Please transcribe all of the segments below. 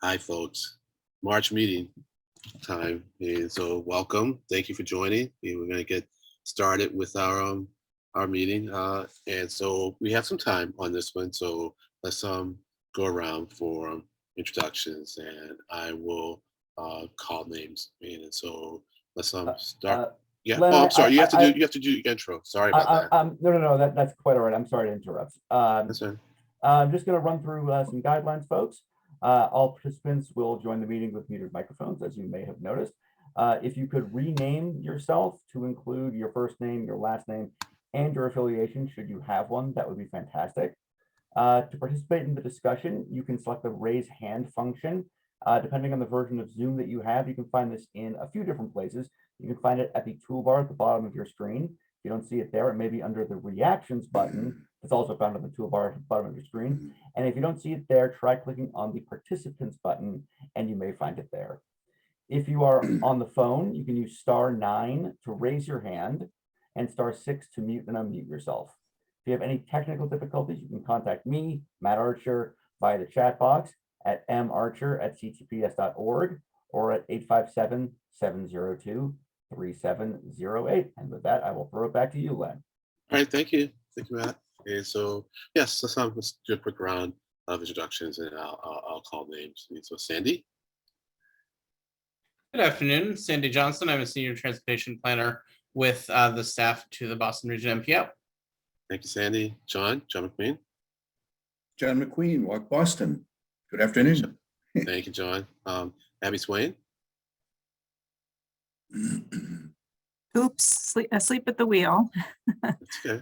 Hi, folks. March meeting time, and so welcome. Thank you for joining. And we're going to get started with our meeting, and so we have some time on this one. So let's go around for introductions, and I will call names. And so let's start. Yeah. Len, Oh, I'm sorry. You have to do your intro. Sorry about that. No. That's quite all right. I'm sorry to interrupt. That's right. I'm just going to run through some guidelines, folks. All participants will join the meeting with muted microphones, as you may have noticed. If you could rename yourself to include your first name, your last name, and your affiliation, should you have one, that would be fantastic. To participate in the discussion, you can select the raise hand function. Depending on the version of Zoom that you have, you can find this in a few different places. You can find it at the toolbar at the bottom of your screen. If you don't see it there, it may be under the reactions button. It's also found on the toolbar at the bottom of your screen. And if you don't see it there, try clicking on the participants button and you may find it there. If you are on the phone, you can use *9 to raise your hand and *6 to mute and unmute yourself. If you have any technical difficulties, you can contact me, Matt Archer, via the chat box at marcher@ctps.org or at 857-702-3708. And with that, I will throw it back to you, Len. All right, thank you, Matt. And so, yes, let's do a quick round of introductions, and I'll call names. And so, Sandy. Good afternoon, Sandy Johnson. I'm a senior transportation planner with the staff to the Boston Region MPO. Thank you, Sandy. John McQueen. John McQueen, Walk Boston. Good afternoon. Thank you, John. Abby Swain. Oops, asleep at the wheel. Okay.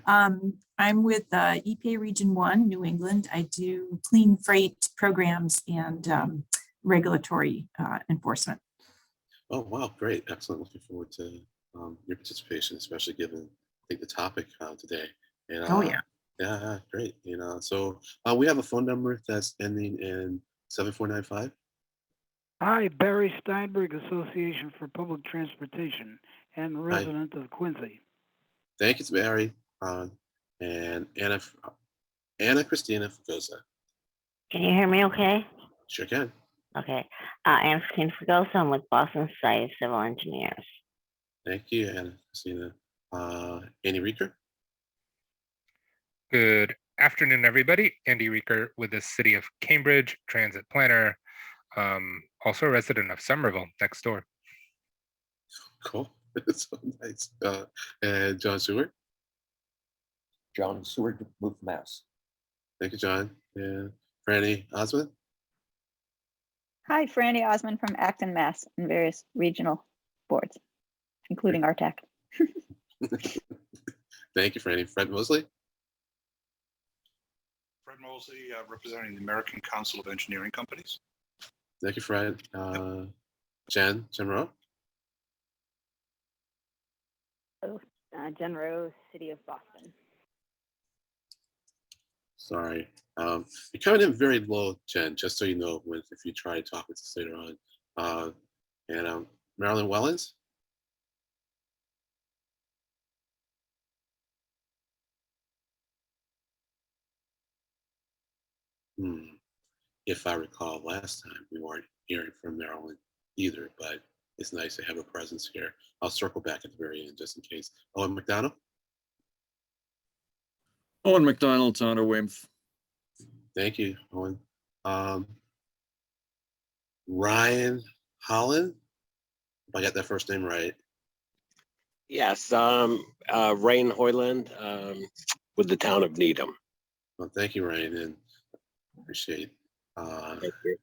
I'm with EPA Region 1, New England. I do clean freight programs and regulatory enforcement. Oh, wow, great. Excellent. Looking forward to your participation, especially given, I think, the topic today. And, Oh, yeah. Yeah, great. So we have a phone number that's ending in 7495. Hi, Barry Steinberg, Association for Public Transportation, and resident of Quincy. Thank you, Barry. And Anna Christina Fugosa. Can you hear me okay? Sure can. Okay. Anna Christina Fugosa. I'm with Boston Society of Civil Engineers. Thank you, Anna Christina. Andy Reeker. Good afternoon, everybody. Andy Reeker with the City of Cambridge, transit planner, also a resident of Somerville, next door. Cool. So nice. And John Seward. John Seward, Move Mass. Thank you, John. And Franny Osmond. Hi, Franny Osmond from Acton, Mass, and various regional boards, including RTAC. Thank you, Franny. Fred Mosley. Fred Mosley, representing the American Council of Engineering Companies. Thank you, Fred. Jen Rowe. Jen Rowe, City of Boston. Sorry. You're coming in very low, Jen, just so you know, if you try to talk with us later on. And Marilyn Wellens. If I recall, last time we weren't hearing from Marilyn either, but it's nice to have a presence here. I'll circle back at the very end just in case. Owen McDonald. Owen McDonald, Town of Weymouth. Thank you, Owen. Ryan Holland, if I got that first name right. Yes, Ryan Hoyland with the Town of Needham. Well, thank you, Ryan, and appreciate. Thank you.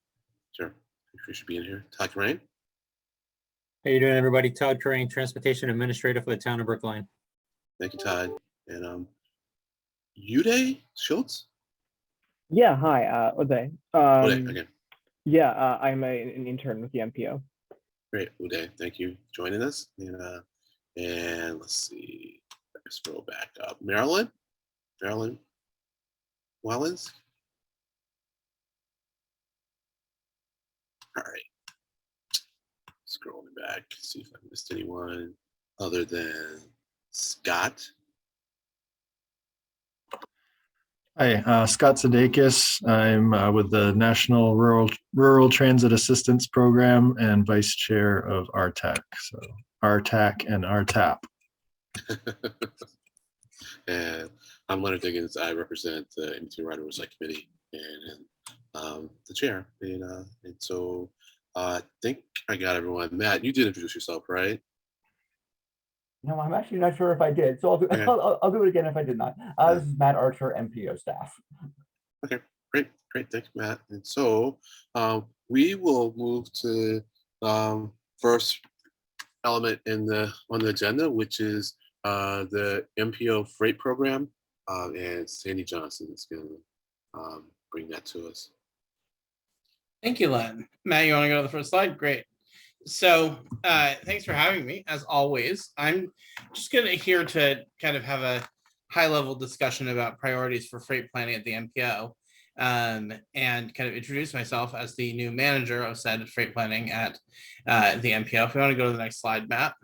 Sure, appreciate being here. Todd Crane. How you doing, everybody? Todd Crane, Transportation Administrator for the Town of Brookline. Thank you, Todd. And Uday Schultz. Yeah, hi, Uday. Uday, okay. Yeah, I'm an intern with the MPO. Great, Uday. Thank you for joining us. And let's see. Let's scroll back up. Marilyn Wellens. All right. Scrolling back, see if I missed anyone other than Scott. Hi, Scott Sudeikis. I'm with the National Rural Transit Assistance Program and Vice Chair of RTAC. So RTAC and RTAP. And I'm Leonard Diggins. I represent the In-Between Right Oversight Committee and the chair. And so I think I got everyone. Matt, you did introduce yourself, right? No, I'm actually not sure if I did. So I'll do, Okay. I'll do it again if I did not. This is Matt Archer, MPO staff. Okay, great. Thanks, Matt. And so we will move to first element on the agenda, which is the MPO freight program. And Sandy Johnson is going to bring that to us. Thank you, Len. Matt, you want to go to the first slide? Great. So thanks for having me, as always. I'm just going to here to kind of have a high-level discussion about priorities for freight planning at the MPO, and kind of introduce myself as the new manager of said freight planning at the MPO. If we want to go to the next slide, Matt.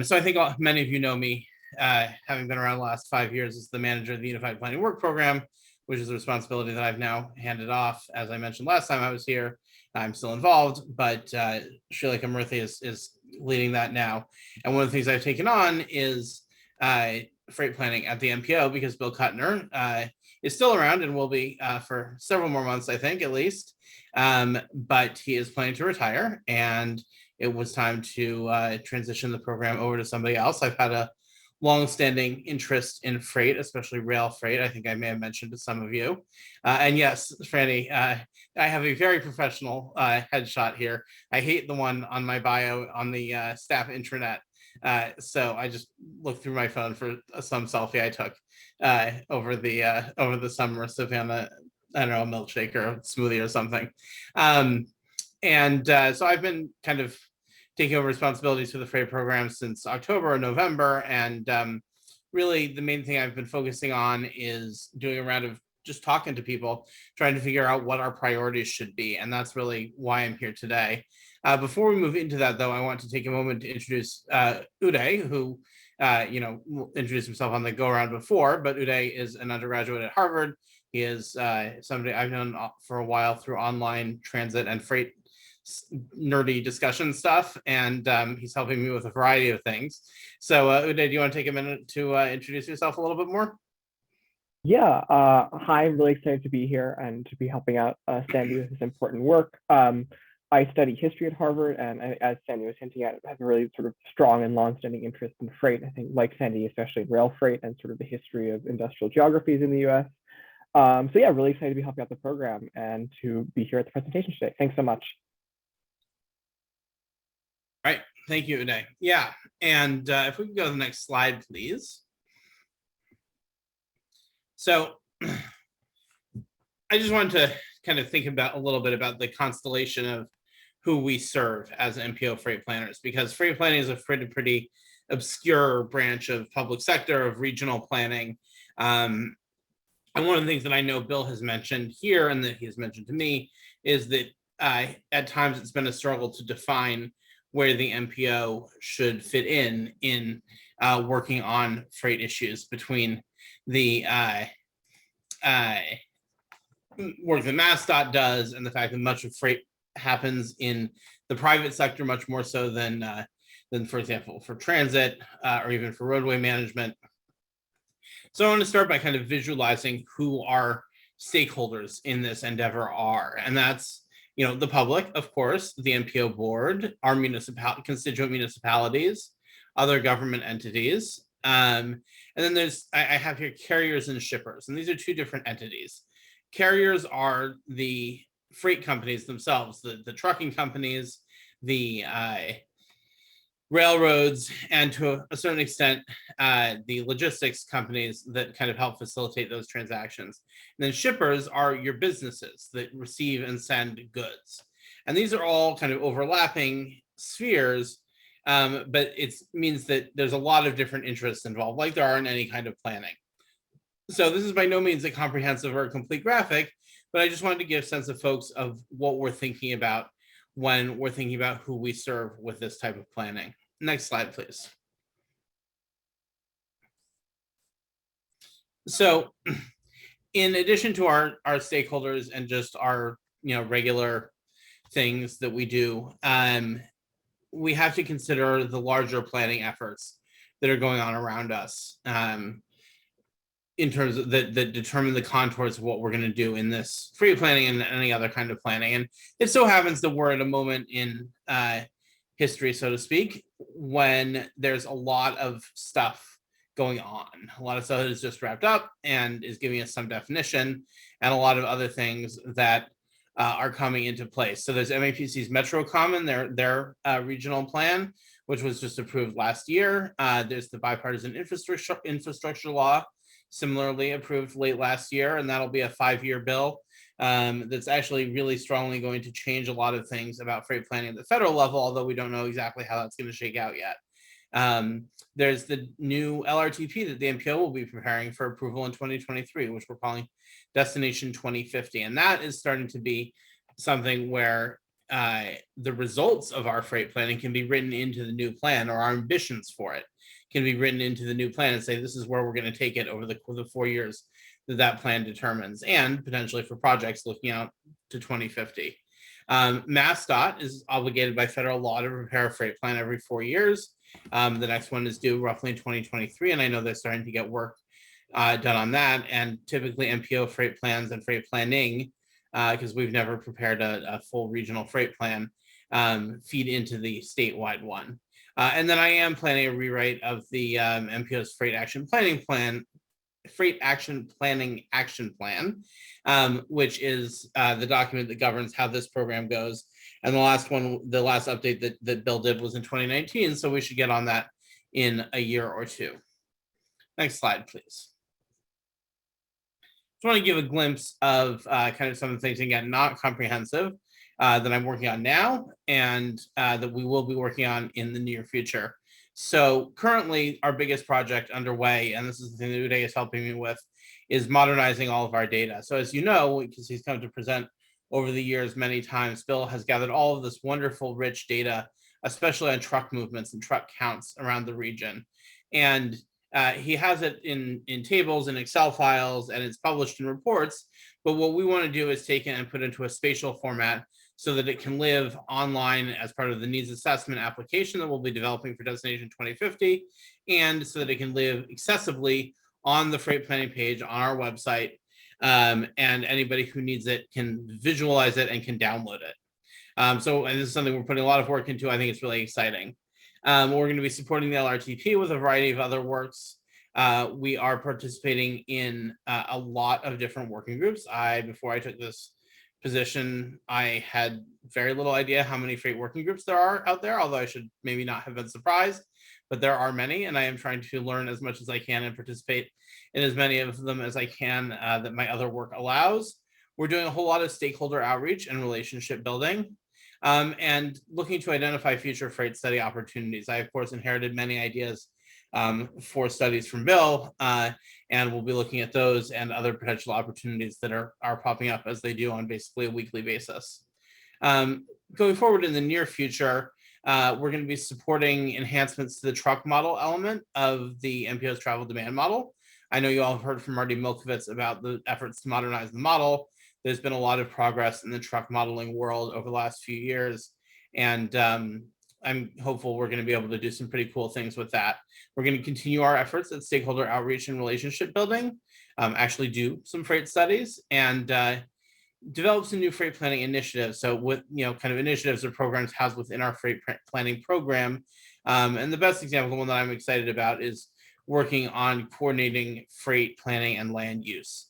So I think many of you know me, having been around the last 5 years as the manager of the Unified Planning Work Program, which is a responsibility that I've now handed off. As I mentioned last time I was here, I'm still involved, but Srileka Murthy is leading that now. And one of the things I've taken on is freight planning at the MPO, because Bill Kuttner is still around and will be for several more months, I think, at least. But he is planning to retire, and it was time to transition the program over to somebody else. I've had a long-standing interest in freight, especially rail freight. I think I may have mentioned to some of you. And yes, Franny, I have a very professional headshot here. I hate the one on my bio on the staff intranet. So I just looked through my phone for some selfie I took over the summer, Savannah, I don't know, a milkshake or a smoothie or something. So I've been kind of taking over responsibilities for the freight program since October or November. And really the main thing I've been focusing on is doing a round of just talking to people, trying to figure out what our priorities should be. And that's really why I'm here today. Before we move into that, though, I want to take a moment to introduce Uday, who introduced himself on the go around before, but Uday is an undergraduate at Harvard. He is somebody I've known for a while through online transit and freight nerdy discussion stuff, and he's helping me with a variety of things. So Uday, do you want to take a minute to introduce yourself a little bit more? Yeah, hi, I'm really excited to be here and to be helping out Sandy with this important work. I study history at Harvard, and as Sandy was hinting at, I have a really sort of strong and long-standing interest in freight. I think, like Sandy, especially in rail freight and sort of the history of industrial geographies in the US. So yeah, really excited to be helping out the program and to be here at the presentation today. Thanks so much. All right, thank you, Uday. Yeah, and if we can go to the next slide, please. So I just wanted to kind of think about a little bit about the constellation of who we serve as MPO freight planners, because freight planning is a pretty obscure branch of public sector, of regional planning. And one of the things that I know Bill has mentioned here and that he has mentioned to me is that at times it's been a struggle to define where the MPO should fit in working on freight issues, between the work that MassDOT does and the fact that much of freight happens in the private sector, much more so than for example, for transit or even for roadway management. So I want to start by kind of visualizing who our stakeholders in this endeavor are. And that's, the public, of course, the MPO board, our constituent municipalities, other government entities. And then I have here carriers and shippers, and these are two different entities. Carriers are the freight companies themselves, the trucking companies, the railroads, and to a certain extent, the logistics companies that kind of help facilitate those transactions. And then shippers are your businesses that receive and send goods. And these are all kind of overlapping spheres, but it means that there's a lot of different interests involved, like there are in any kind of planning. So this is by no means a comprehensive or a complete graphic, but I just wanted to give a sense of folks of what we're thinking about when we're thinking about who we serve with this type of planning. Next slide, please. So in addition to our stakeholders and just our regular things that we do, we have to consider the larger planning efforts that are going on around us, in terms of that determine the contours of what we're going to do in this free planning and any other kind of planning. And it so happens that we're at a moment in history, so to speak, when there's a lot of stuff going on. A lot of stuff is just wrapped up and is giving us some definition, and a lot of other things that are coming into place. So there's MAPC's Metro Common, their regional plan, which was just approved last year. There's the bipartisan infrastructure law, similarly approved late last year, and that'll be a 5-year bill that's actually really strongly going to change a lot of things about freight planning at the federal level, although we don't know exactly how that's going to shake out yet. There's the new LRTP that the MPO will be preparing for approval in 2023, which we're calling Destination 2050. And that is starting to be something where the results of our freight planning can be written into the new plan, or our ambitions for it can be written into the new plan and say, this is where we're going to take it over the 4 years that plan determines, and potentially for projects looking out to 2050. MassDOT is obligated by federal law to prepare a freight plan every 4 years. The next one is due roughly in 2023, and I know they're starting to get work done on that. And typically MPO freight plans and freight planning, because we've never prepared a full regional freight plan, feed into the statewide one. And then I am planning a rewrite of the MPO's Freight Action Planning Action Plan, which is the document that governs how this program goes. And the last update that Bill did was in 2019, so we should get on that in a year or two. Next slide, please. Just want to give a glimpse of kind of some of the things, again, not comprehensive, that I'm working on now, and that we will be working on in the near future. So currently our biggest project underway, and this is the thing that Uday is helping me with, is modernizing all of our data. So as you know, because he's come to present over the years many times, Bill has gathered all of this wonderful, rich data, especially on truck movements and truck counts around the region. And he has it in tables and Excel files, and it's published in reports. But what we want to do is take it and put it into a spatial format so that it can live online as part of the needs assessment application that we'll be developing for Destination 2050, and so that it can live accessibly on the freight planning page on our website, and anybody who needs it can visualize it and can download it. And this is something we're putting a lot of work into. I think it's really exciting. We're going to be supporting the LRTP with a variety of other works. We are participating in a lot of different working groups. Before I took this position, I had very little idea how many freight working groups there are out there, although I should maybe not have been surprised, but there are many, and I am trying to learn as much as I can and participate in as many of them as I can that my other work allows. We're doing a whole lot of stakeholder outreach and relationship building, and looking to identify future freight study opportunities. I, of course, inherited many ideas for studies from Bill, and we'll be looking at those and other potential opportunities that are popping up as they do on basically a weekly basis. Going forward in the near future, we're going to be supporting enhancements to the truck model element of the MPO's travel demand model. I know you all have heard from Marty Milkovits about the efforts to modernize the model. There's been a lot of progress in the truck modeling world over the last few years, and I'm hopeful we're going to be able to do some pretty cool things with that. We're going to continue our efforts at stakeholder outreach and relationship building, actually do some freight studies, and develop some new freight planning initiatives. So with, kind of initiatives or programs housed within our freight planning program. And the best example, the one that I'm excited about, is working on coordinating freight planning and land use,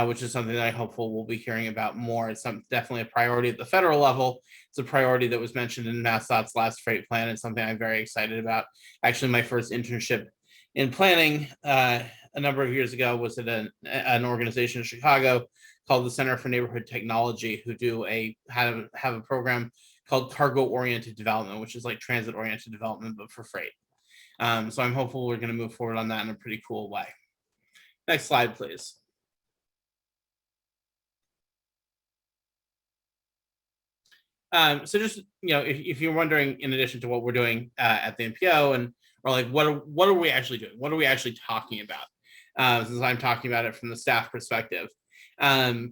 which is something that I hopeful we'll be hearing about more. It's definitely a priority at the federal level. It's a priority that was mentioned in MassDOT's last freight plan. It's something I'm very excited about. Actually, my first internship in planning a number of years ago was at an organization in Chicago called the Center for Neighborhood Technology, who have a program called cargo-oriented development, which is like transit-oriented development, but for freight. So I'm hopeful we're going to move forward on that in a pretty cool way. Next slide, please. So just, if you're wondering, in addition to what we're doing at the MPO, or like, what are we actually doing? What are we actually talking about? since I'm talking about it from the staff perspective.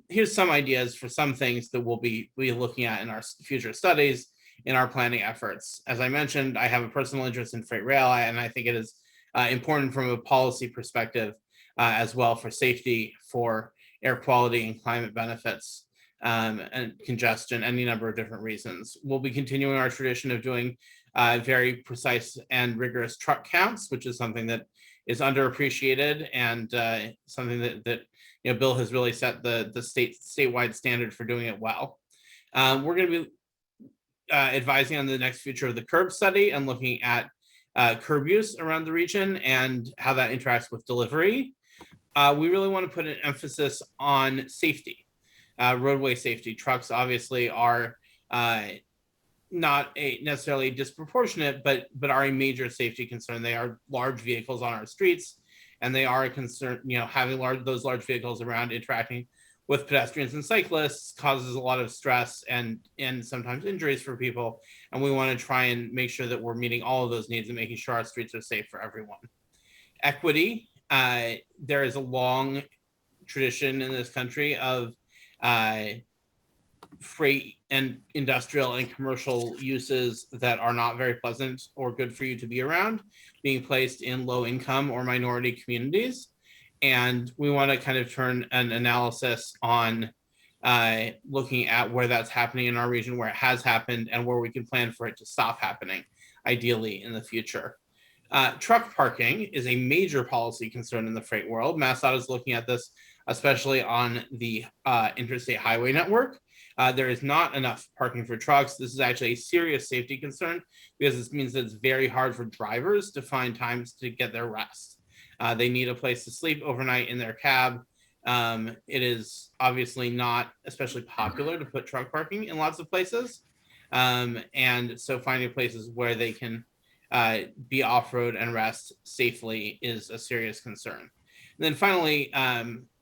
Here's some ideas for some things that we'll be looking at in our future studies, in our planning efforts. As I mentioned, I have a personal interest in freight rail, and I think it is important from a policy perspective as well, for safety, for air quality and climate benefits, and congestion, any number of different reasons. We'll be continuing our tradition of doing very precise and rigorous truck counts, which is something that is underappreciated, and something that Bill has really set the statewide standard for doing it well. We're going to be advising on the next future of the curb study and looking at curb use around the region and how that interacts with delivery. We really want to put an emphasis on safety, roadway safety. Trucks obviously are not necessarily disproportionate, but are a major safety concern. They are large vehicles on our streets, and they are a concern. Having those large vehicles around interacting with pedestrians and cyclists causes a lot of stress and sometimes injuries for people. And we want to try and make sure that we're meeting all of those needs and making sure our streets are safe for everyone. Equity. There is a long tradition in this country of freight and industrial and commercial uses that are not very pleasant or good for you to be around, being placed in low income or minority communities. And we want to kind of turn an analysis on looking at where that's happening in our region, where it has happened, and where we can plan for it to stop happening, ideally in the future. Truck parking is a major policy concern in the freight world. MassDOT is looking at this, especially on the interstate highway network. There is not enough parking for trucks. This is actually a serious safety concern, because this means that it's very hard for drivers to find times to get their rest. They need a place to sleep overnight in their cab. It is obviously not especially popular to put truck parking in lots of places. And so finding places where they can be off-road and rest safely is a serious concern. And then finally,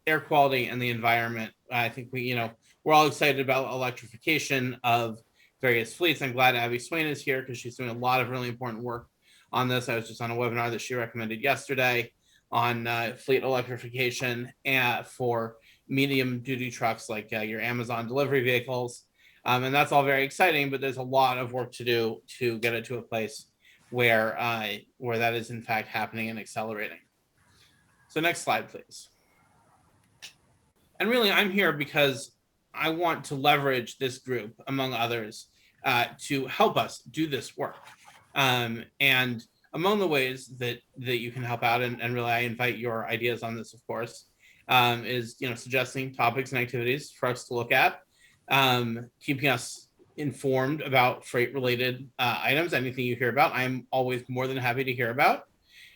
air quality and the environment. I think we're all excited about electrification of various fleets. I'm glad Abby Swain is here, because she's doing a lot of really important work on this. I was just on a webinar that she recommended yesterday on fleet electrification for medium duty trucks like your Amazon delivery vehicles. And that's all very exciting, but there's a lot of work to do to get it to a place where that is in fact happening and accelerating. So next slide, please. And really, I'm here because I want to leverage this group, among others, to help us do this work. And among the ways that you can help out, and really I invite your ideas on this, of course, is suggesting topics and activities for us to look at, keeping us informed about freight-related items. Anything you hear about, I'm always more than happy to hear about.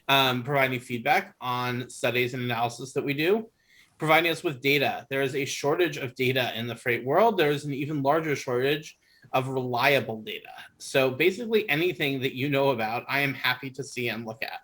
Providing feedback on studies and analysis that we do, providing us with data. There is a shortage of data in the freight world. There is an even larger shortage of reliable data. So basically anything that you know about, I am happy to see and look at.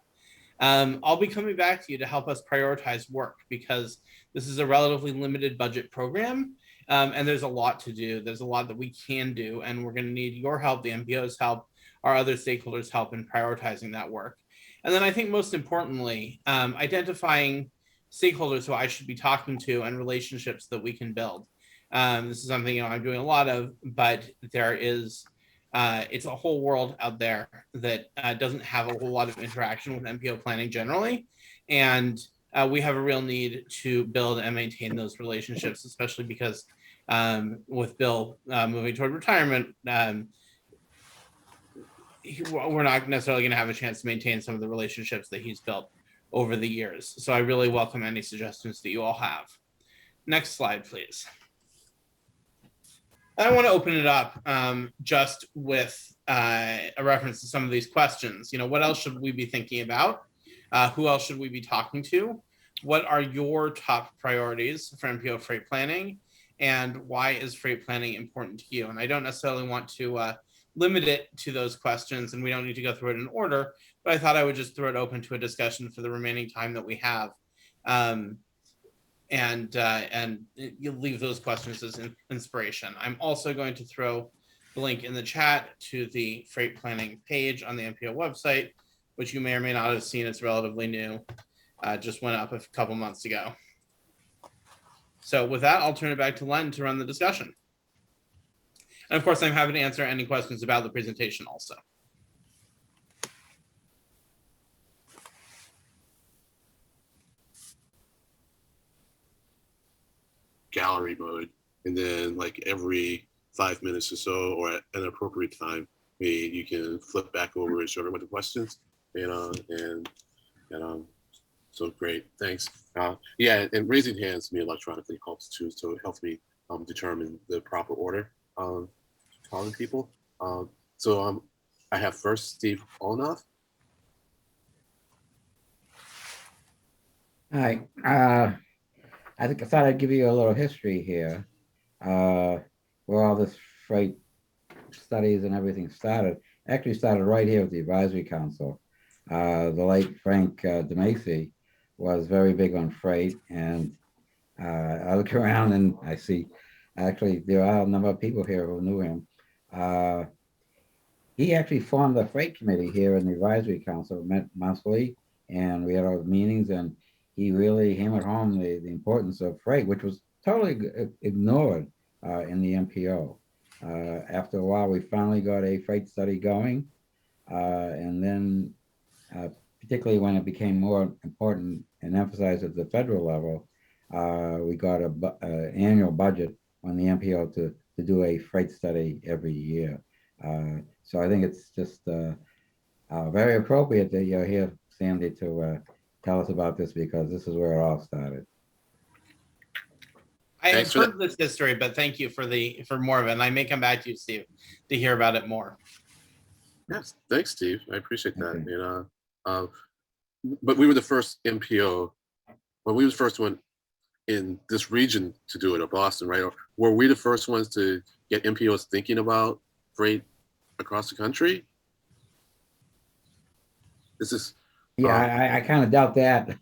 I'll be coming back to you to help us prioritize work, because this is a relatively limited budget program, and there's a lot to do. There's a lot that we can do, and we're going to need your help, the MPO's help, our other stakeholders' help in prioritizing that work. And then I think most importantly, identifying stakeholders who I should be talking to and relationships that we can build. This is something I'm doing a lot of, but there is it's a whole world out there that doesn't have a whole lot of interaction with MPO planning generally, and we have a real need to build and maintain those relationships, especially because with Bill moving toward retirement, we're not necessarily going to have a chance to maintain some of the relationships that he's built over the years. So I really welcome any suggestions that you all have. Next slide, please. I want to open it up just with a reference to some of these questions. What else should we be thinking about? Who else should we be talking to? What are your top priorities for MPO freight planning? And why is freight planning important to you? And I don't necessarily want to limit it to those questions, and we don't need to go through it in order, but I thought I would just throw it open to a discussion for the remaining time that we have. And you leave those questions as inspiration. I'm also going to throw the link in the chat to the freight planning page on the MPO website, which you may or may not have seen. It's relatively new. just went up a couple months ago. So with that, I'll turn it back to Len to run the discussion. And of course, I'm happy to answer any questions about the presentation also. Gallery mode, and then like every 5 minutes or so, or at an appropriate time, you can flip back over and show everyone the questions. So great, thanks. Yeah, and raising hands to me electronically helps too, so it helps me determine the proper order calling people. I have first Steve Olnoff. Hi, I thought I'd give you a little history here. Where all this freight studies and everything started. Actually started right here with the Advisory Council. The late Frank DeMacy was very big on freight, and I look around and I see actually there are a number of people here who knew him. He actually formed the freight committee here in the Advisory Council, met monthly, and we had all the meetings, and he really hammered home the importance of freight, which was totally ignored in the MPO. After a while, we finally got a freight study going, and then particularly when it became more important and emphasized at the federal level, we got an annual budget on the MPO to do a freight study every year. So I think it's just very appropriate that you're here, Sandy, to tell us about this, because this is where it all started. I have heard this history, but thank you for more of it. And I may come back to you, Steve, to hear about it more. Yes, thanks, Steve. I appreciate that. But we were the first MPO, well, we were the first one in this region to do it, or Boston, right? Or were we the first ones to get MPOs thinking about freight across the country? This is I kind of doubt that.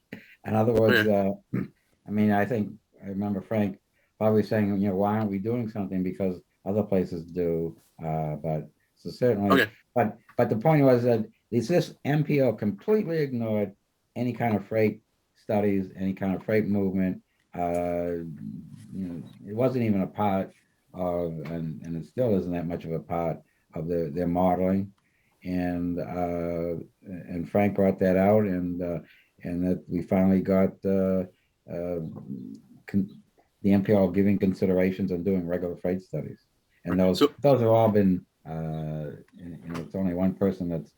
In other words, I mean, I remember Frank probably saying, why aren't we doing something, because other places do, but so certainly, but the point was that this MPO completely ignored any kind of freight studies, any kind of freight movement. It wasn't even a part of, and it still isn't that much of a part of their modeling. And Frank brought that out, and that we finally got the MPO giving considerations and doing regular freight studies. And those have all been, it's only one person that's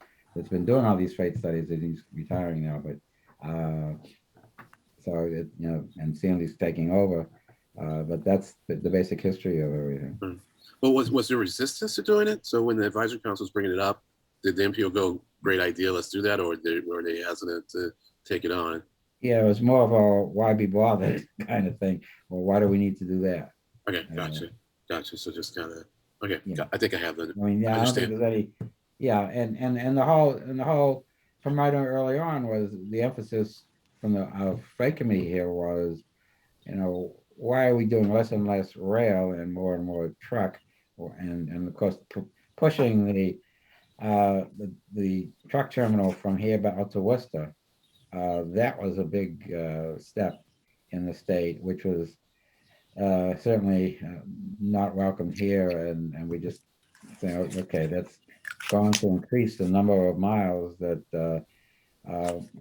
been doing all these freight studies, and he's retiring now, but and Sandy's taking over, but that's the basic history of everything. Well, was there resistance to doing it? So when the Advisory Council was bringing it up, did the MPO go, great idea, let's do that, or were they hesitant to take it on? Yeah, it was more of a why be bothered kind of thing, or why do we need to do that? Okay, gotcha. So just kind of, okay, I think I have that. I mean, I don't think there's any, and the whole from right early on was the emphasis from the freight committee here was, why are we doing less and less rail and more truck, and of course pushing the truck terminal from here out to Worcester. That was a big step in the state, which was certainly not welcomed here, and we just say, okay, that's going to increase the number of miles that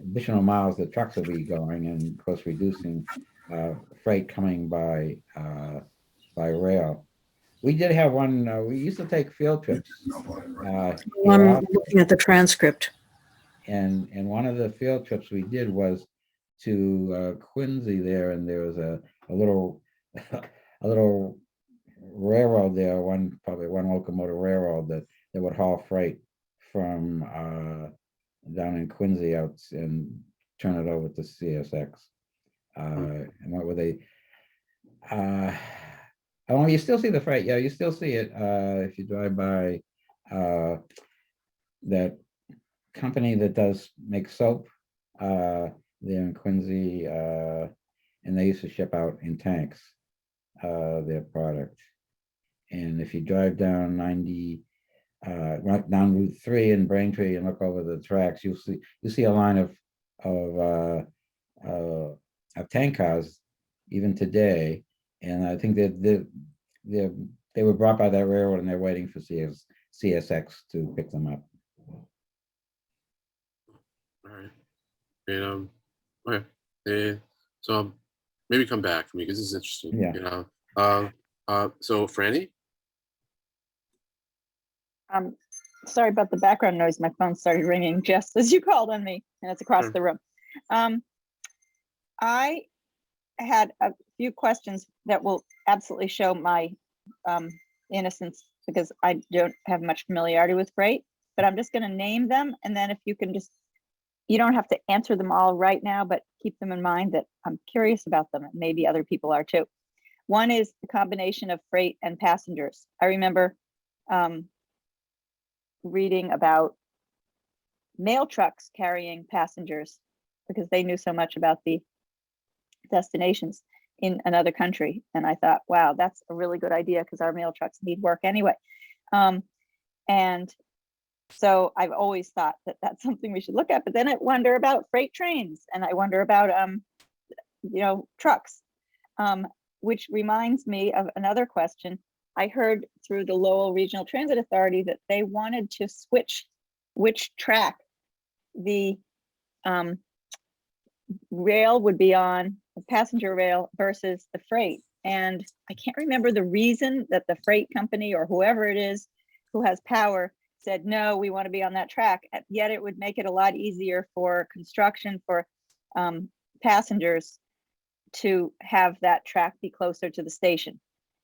additional miles that trucks will be going, and of course reducing freight coming by rail. We did have one. We used to take field trips. I'm looking at the transcript. And one of the field trips we did was to Quincy there, and there was a little railroad there, probably one locomotive railroad that would haul freight from down in Quincy out and turn it over to CSX. And what were they? Oh, you still see the freight. Yeah, you still see it if you drive by that company that does make soap there in Quincy, and they used to ship out in tanks their product. And if you drive down down Route 3 in Braintree and look over the tracks, you'll see a line of tank cars even today. And I think that they were brought by that railroad and they're waiting for CSX to pick them up. All right. And okay. And so maybe come back for me because this is interesting. Yeah. You know. So Franny. Sorry about the background noise. My phone started ringing just as you called on me, and it's across the room. I had a few questions that will absolutely show my innocence because I don't have much familiarity with freight, but I'm just going to name them. And then if you can just, you don't have to answer them all right now, but keep them in mind that I'm curious about them and maybe other people are too. One is the combination of freight and passengers. I remember reading about mail trucks carrying passengers because they knew so much about the destinations in another country. And I thought, wow, that's a really good idea because our mail trucks need work anyway. And so I've always thought that that's something we should look at. But then I wonder about freight trains and I wonder about, trucks, which reminds me of another question. I heard through the Lowell Regional Transit Authority that they wanted to switch which track the rail would be on, the passenger rail versus the freight. And I can't remember the reason that the freight company or whoever it is who has power said, no, we want to be on that track. Yet it would make it a lot easier for construction, for passengers to have that track be closer to the station.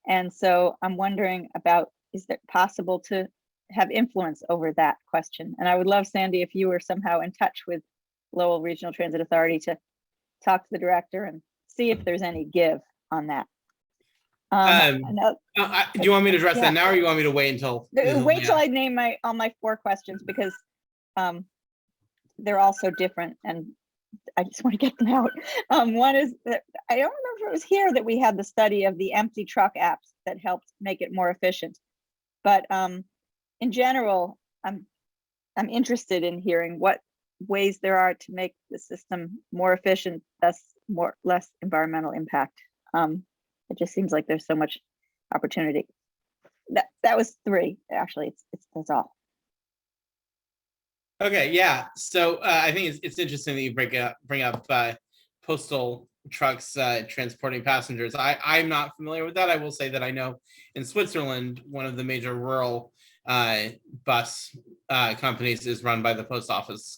And so I'm wondering about, is it possible to have influence over that question? And I would love, Sandy, if you were somehow in touch with Lowell Regional Transit Authority to talk to the director and see if there's any give on that. Do you want me to address that now or you want me to wait until? Wait till I name all my 4 questions because they're all so different and I just want to get them out. One is that I don't remember if it was here that we had the study of the empty truck apps that helped make it more efficient. But in general, I'm interested in hearing what ways there are to make the system more efficient, less environmental impact. It just seems like there's so much opportunity. That was 3, actually. That's all. Okay, yeah. So I think it's interesting that you bring up postal trucks transporting passengers. I'm not familiar with that. I will say that I know in Switzerland, one of the major rural bus companies is run by the post office.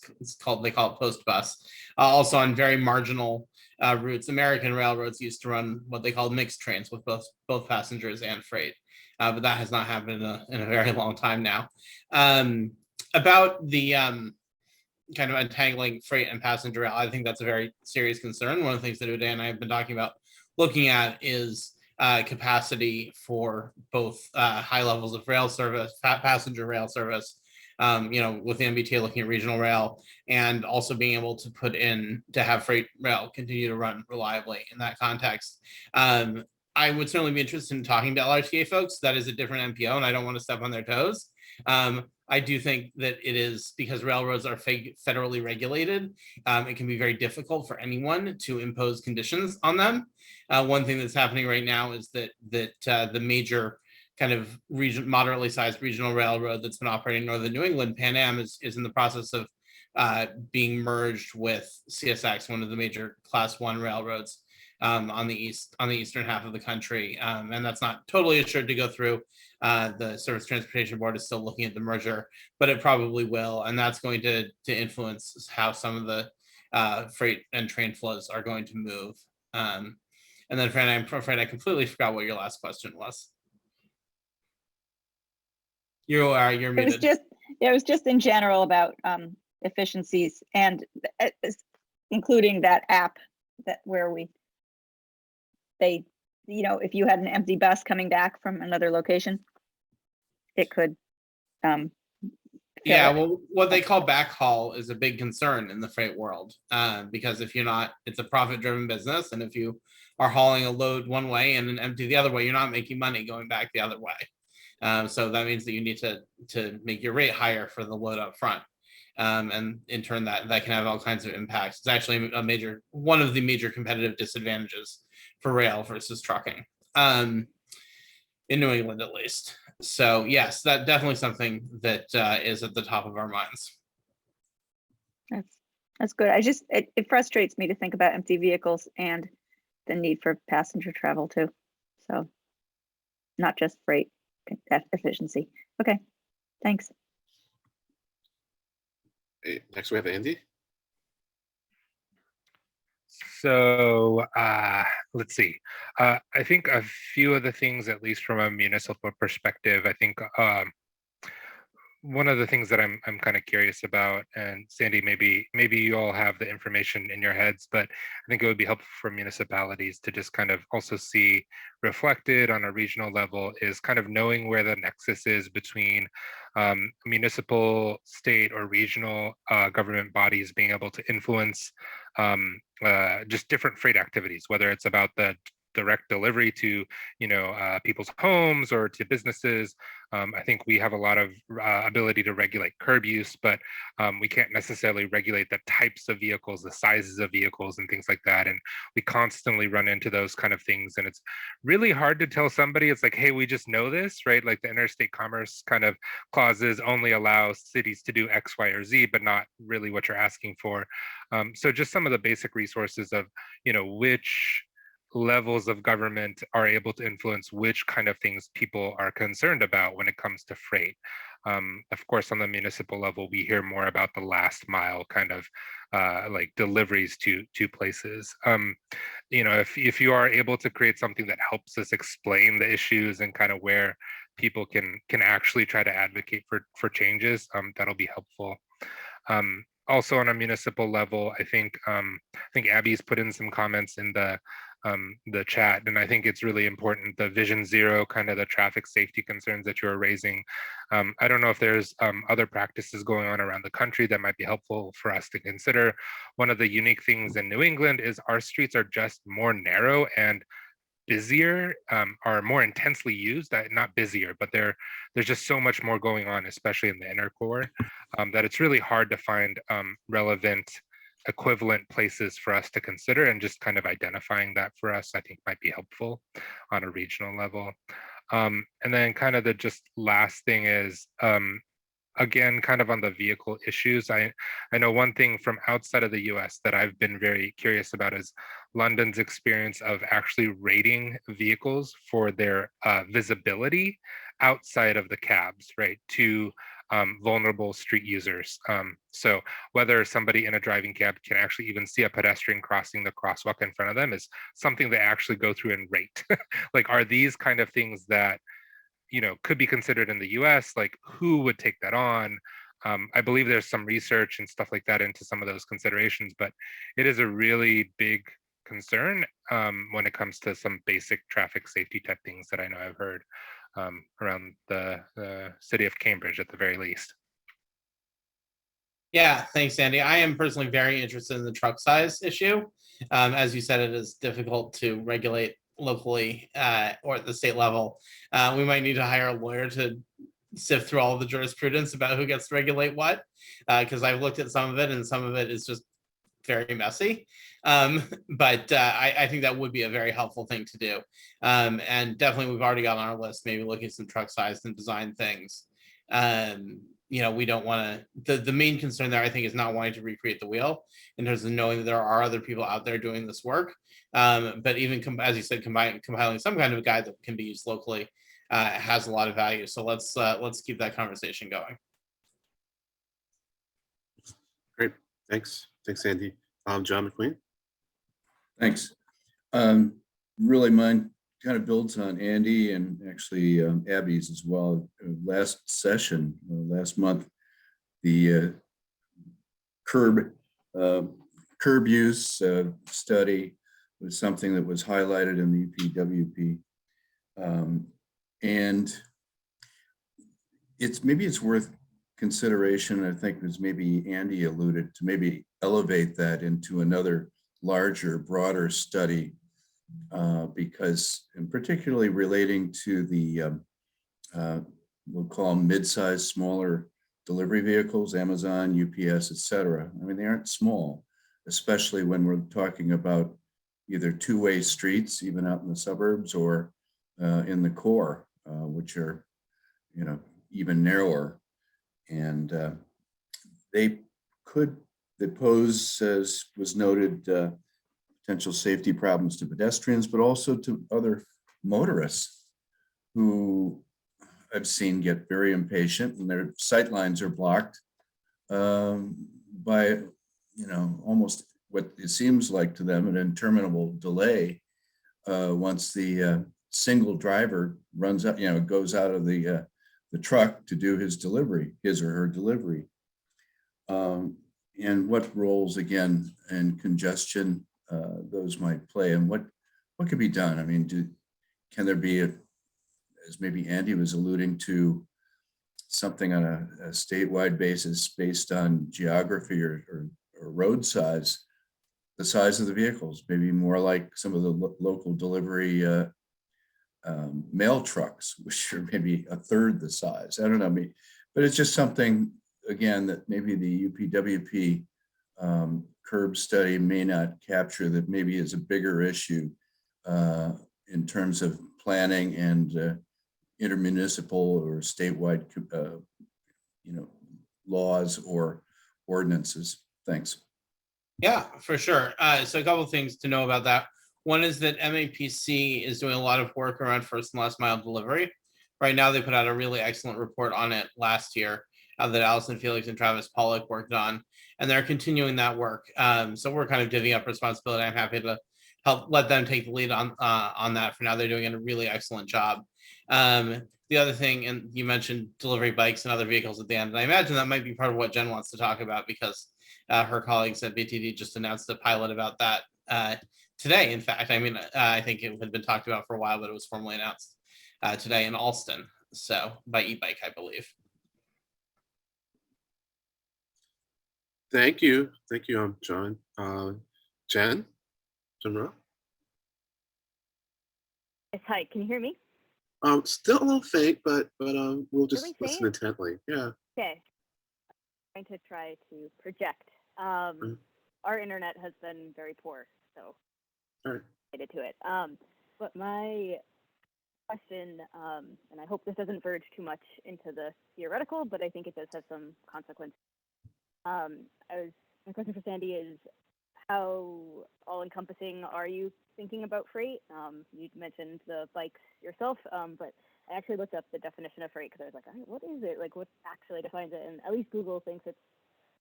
They call it Post Bus. Also on very marginal routes, American railroads used to run what they called mixed trains with both passengers and freight. But that has not happened in a very long time now. About the kind of untangling freight and passenger rail, I think that's a very serious concern. One of the things that Uday and I have been talking about looking at is capacity for both high levels of rail service, passenger rail service, with the MBTA looking at regional rail, and also being able to have freight rail continue to run reliably in that context. I would certainly be interested in talking to LRTA folks. That is a different MPO, and I don't want to step on their toes. I do think that it is because railroads are federally regulated. It can be very difficult for anyone to impose conditions on them. One thing that's happening right now is that the major kind of moderately sized regional railroad that's been operating in northern New England, Pan Am, is in the process of being merged with CSX, one of the major Class 1 railroads on the eastern half of the country, and that's not totally assured to go through. The Surface Transportation Board is still looking at the merger, but it probably will, and that's going to influence how some of the freight and train flows are going to move. And then, Fran, I'm afraid I completely forgot what your last question was. You're muted. It was just in general about efficiencies and including that app if you had an empty bus coming back from another location, it could yeah, well, what they call backhaul is a big concern in the freight world, because if you're not, it's a profit-driven business, and if you are hauling a load one way and an empty the other way, you're not making money going back the other way. So that means that you need to make your rate higher for the load up front. And in turn, that can have all kinds of impacts. It's actually one of the major competitive disadvantages for rail versus trucking, in New England at least. So yes, that's definitely something that is at the top of our minds. That's good. It frustrates me to think about empty vehicles and the need for passenger travel too. So not just freight efficiency. Okay, thanks. Next we have Andy. So let's see. I think a few of the things, at least from a municipal perspective, I think one of the things that I'm kind of curious about, and Sandy, maybe you all have the information in your heads, but I think it would be helpful for municipalities to just kind of also see reflected on a regional level is kind of knowing where the nexus is between municipal, state, or regional government bodies being able to influence just different freight activities, whether it's about the direct delivery to people's homes or to businesses. I think we have a lot of ability to regulate curb use, but we can't necessarily regulate the types of vehicles, the sizes of vehicles, and things like that. And we constantly run into those kind of things. And it's really hard to tell somebody, it's like, hey, we just know this, right? Like the interstate commerce kind of clauses only allow cities to do X, Y, or Z, but not really what you're asking for. So just some of the basic resources of, which levels of government are able to influence which kind of things people are concerned about when it comes to freight. Of course, on the municipal level, we hear more about the last mile kind of like deliveries to places. If you are able to create something that helps us explain the issues and kind of where people can actually try to advocate for changes, that'll be helpful. Also on a municipal level, I think Abby's put in some comments in the chat, and I think it's really important, the Vision Zero, kind of the traffic safety concerns that you're raising. I don't know if there's other practices going on around the country that might be helpful for us to consider. One of the unique things in New England is our streets are just more narrow and busier, are more intensely used, not busier, but there's just so much more going on, especially in the inner core, that it's really hard to find relevant equivalent places for us to consider, and just kind of identifying that for us, I think might be helpful on a regional level. And then kind of the just last thing is, again, kind of on the vehicle issues, I know one thing from outside of the US that I've been very curious about is London's experience of actually rating vehicles for their visibility outside of the cabs, right, to vulnerable street users. So whether somebody in a driving cab can actually even see a pedestrian crossing the crosswalk in front of them is something they actually go through and rate. Like, are these kind of things that could be considered in the US? Like, who would take that on? I believe there's some research and stuff like that into some of those considerations, but it is a really big concern when it comes to some basic traffic safety type things that I know I've heard around the city of Cambridge at the very least. Yeah, thanks, Andy. I am personally very interested in the truck size issue. As you said, it is difficult to regulate locally or at the state level. We might need to hire a lawyer to sift through all of the jurisprudence about who gets to regulate what, because I've looked at some of it and some of it is just very messy. But I think that would be a very helpful thing to do. And definitely we've already got on our list, maybe looking at some truck size and design things. We don't want to, the main concern there, I think, is not wanting to recreate the wheel in terms of knowing that there are other people out there doing this work. But even, as you said, compiling some kind of a guide that can be used locally has a lot of value. So let's keep that conversation going. Great, thanks, Andy. John McQueen. Thanks. Really, mine kind of builds on Andy and actually Abby's as well. Last session, last month, the curb use study was something that was highlighted in the EPWP, and it's worth consideration. I think as maybe Andy alluded to, maybe elevate that into another larger, broader study, because, and particularly relating to the we'll call them mid-sized, smaller delivery vehicles, Amazon, UPS, et cetera. I mean, they aren't small, especially when we're talking about either two-way streets, even out in the suburbs, or in the core, which are, you know, even narrower. And they pose, as was noted, potential safety problems to pedestrians, but also to other motorists who I've seen get very impatient and their sight lines are blocked by, you know, almost what it seems like to them an interminable delay once the single driver runs up, you know, goes out of the truck to do his or her delivery. And what roles, again, in congestion those might play, and what could be done? I mean, can there be, as maybe Andy was alluding to, something on a statewide basis based on geography or road size, the size of the vehicles, maybe more like some of the local delivery mail trucks, which are maybe a third the size. I don't know, but it's just something, again, that maybe the UPWP curb study may not capture, that maybe is a bigger issue in terms of planning and intermunicipal or statewide, you know, laws or ordinances. Thanks. Yeah, for sure. So a couple of things to know about that. One is that MAPC is doing a lot of work around first and last mile delivery. Right now, they put out a really excellent report on it last year that Allison Felix and Travis Pollock worked on, and they're continuing that work. So we're kind of divvying up responsibility. I'm happy to help let them take the lead on that. For now, they're doing a really excellent job. The other thing, and you mentioned delivery bikes and other vehicles at the end, and I imagine that might be part of what Jen wants to talk about, because her colleagues at BTD just announced a pilot about that today. In fact, I mean, I think it had been talked about for a while, but it was formally announced today in Alston. So by e-bike, I believe. Thank you, John. Jen Rowe? Yes, hi, can you hear me? Still a little faint, but we'll just Really listen faint? intently. Yeah. Okay. I'm going to try to project. Our internet has been very poor, so All right. related to it. But my question, and I hope this doesn't verge too much into the theoretical, but I think it does have some consequences. My question for Sandy is, how all-encompassing are you thinking about freight? You mentioned the bikes yourself, but I actually looked up the definition of freight because I was like, what is it? Like, what actually defines it? And at least Google thinks it's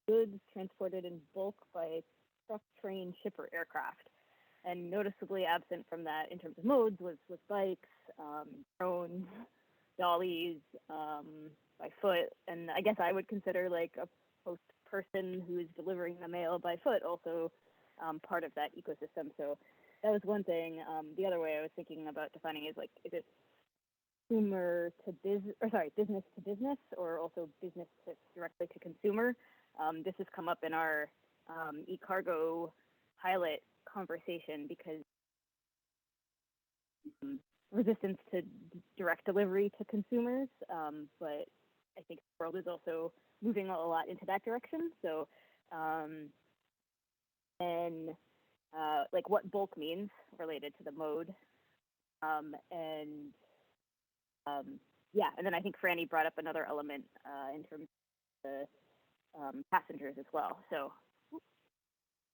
goods transported in bulk by truck, train, ship, or aircraft. And noticeably absent from that in terms of modes was bikes, drones, dollies, by foot. And I guess I would consider like a post person who is delivering the mail by foot also part of that ecosystem. So that was one thing. The other way I was thinking about defining is like, is it consumer to business, or sorry, business to business, or also business to directly to consumer? This has come up in our e-cargo pilot conversation because resistance to direct delivery to consumers, but I think the world is also moving a lot into that direction. So, and like what bulk means related to the mode, yeah, and then I think Franny brought up another element in terms of the passengers as well. So,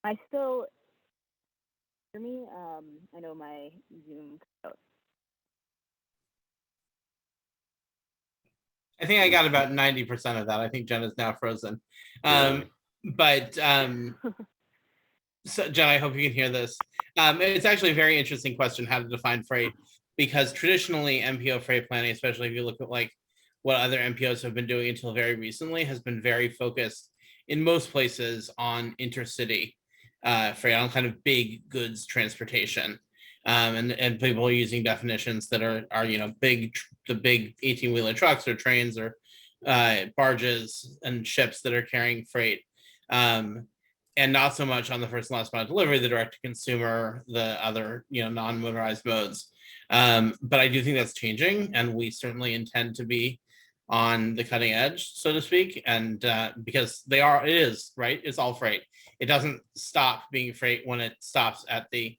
I still hear me? I know my Zoom cut out. I think I got about 90% of that. I think Jen is now frozen. So Jen, I hope you can hear this. It's actually a very interesting question, how to define freight, because traditionally MPO freight planning, especially if you look at like what other MPOs have been doing until very recently, has been very focused in most places on intercity freight, on kind of big goods transportation. And people are using definitions that are you know, the big 18-wheeler trucks or trains or barges and ships that are carrying freight, and not so much on the first and last mile delivery, the direct to consumer, the other, you know, non-motorized modes. But I do think that's changing, and we certainly intend to be on the cutting edge, so to speak, and because it is right. It's all freight. It doesn't stop being freight when it stops at the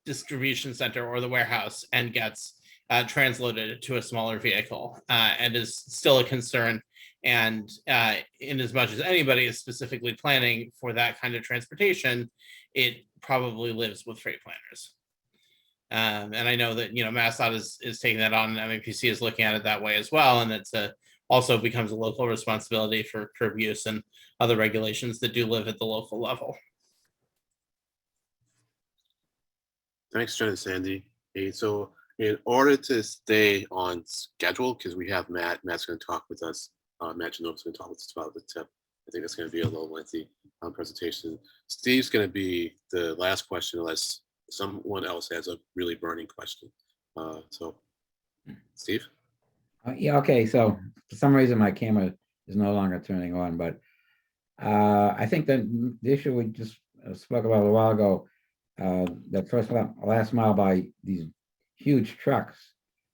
distribution center or the warehouse and gets transloaded to a smaller vehicle, and is still a concern. And in as much as anybody is specifically planning for that kind of transportation, it probably lives with freight planners. And I know that, MassDOT is taking that on, and MAPC is looking at it that way as well. And it's also becomes a local responsibility for curb use and other regulations that do live at the local level. Thanks, Jen and Sandy. Okay, so in order to stay on schedule, because we have Matt's going to talk with us. Matt Genova's going to talk with us about the tip. I think it's going to be a little lengthy presentation. Steve's going to be the last question unless someone else has a really burning question. So, Steve? Yeah, okay. So for some reason, my camera is no longer turning on, but I think that the issue we just spoke about a little while ago, that last mile by these huge trucks,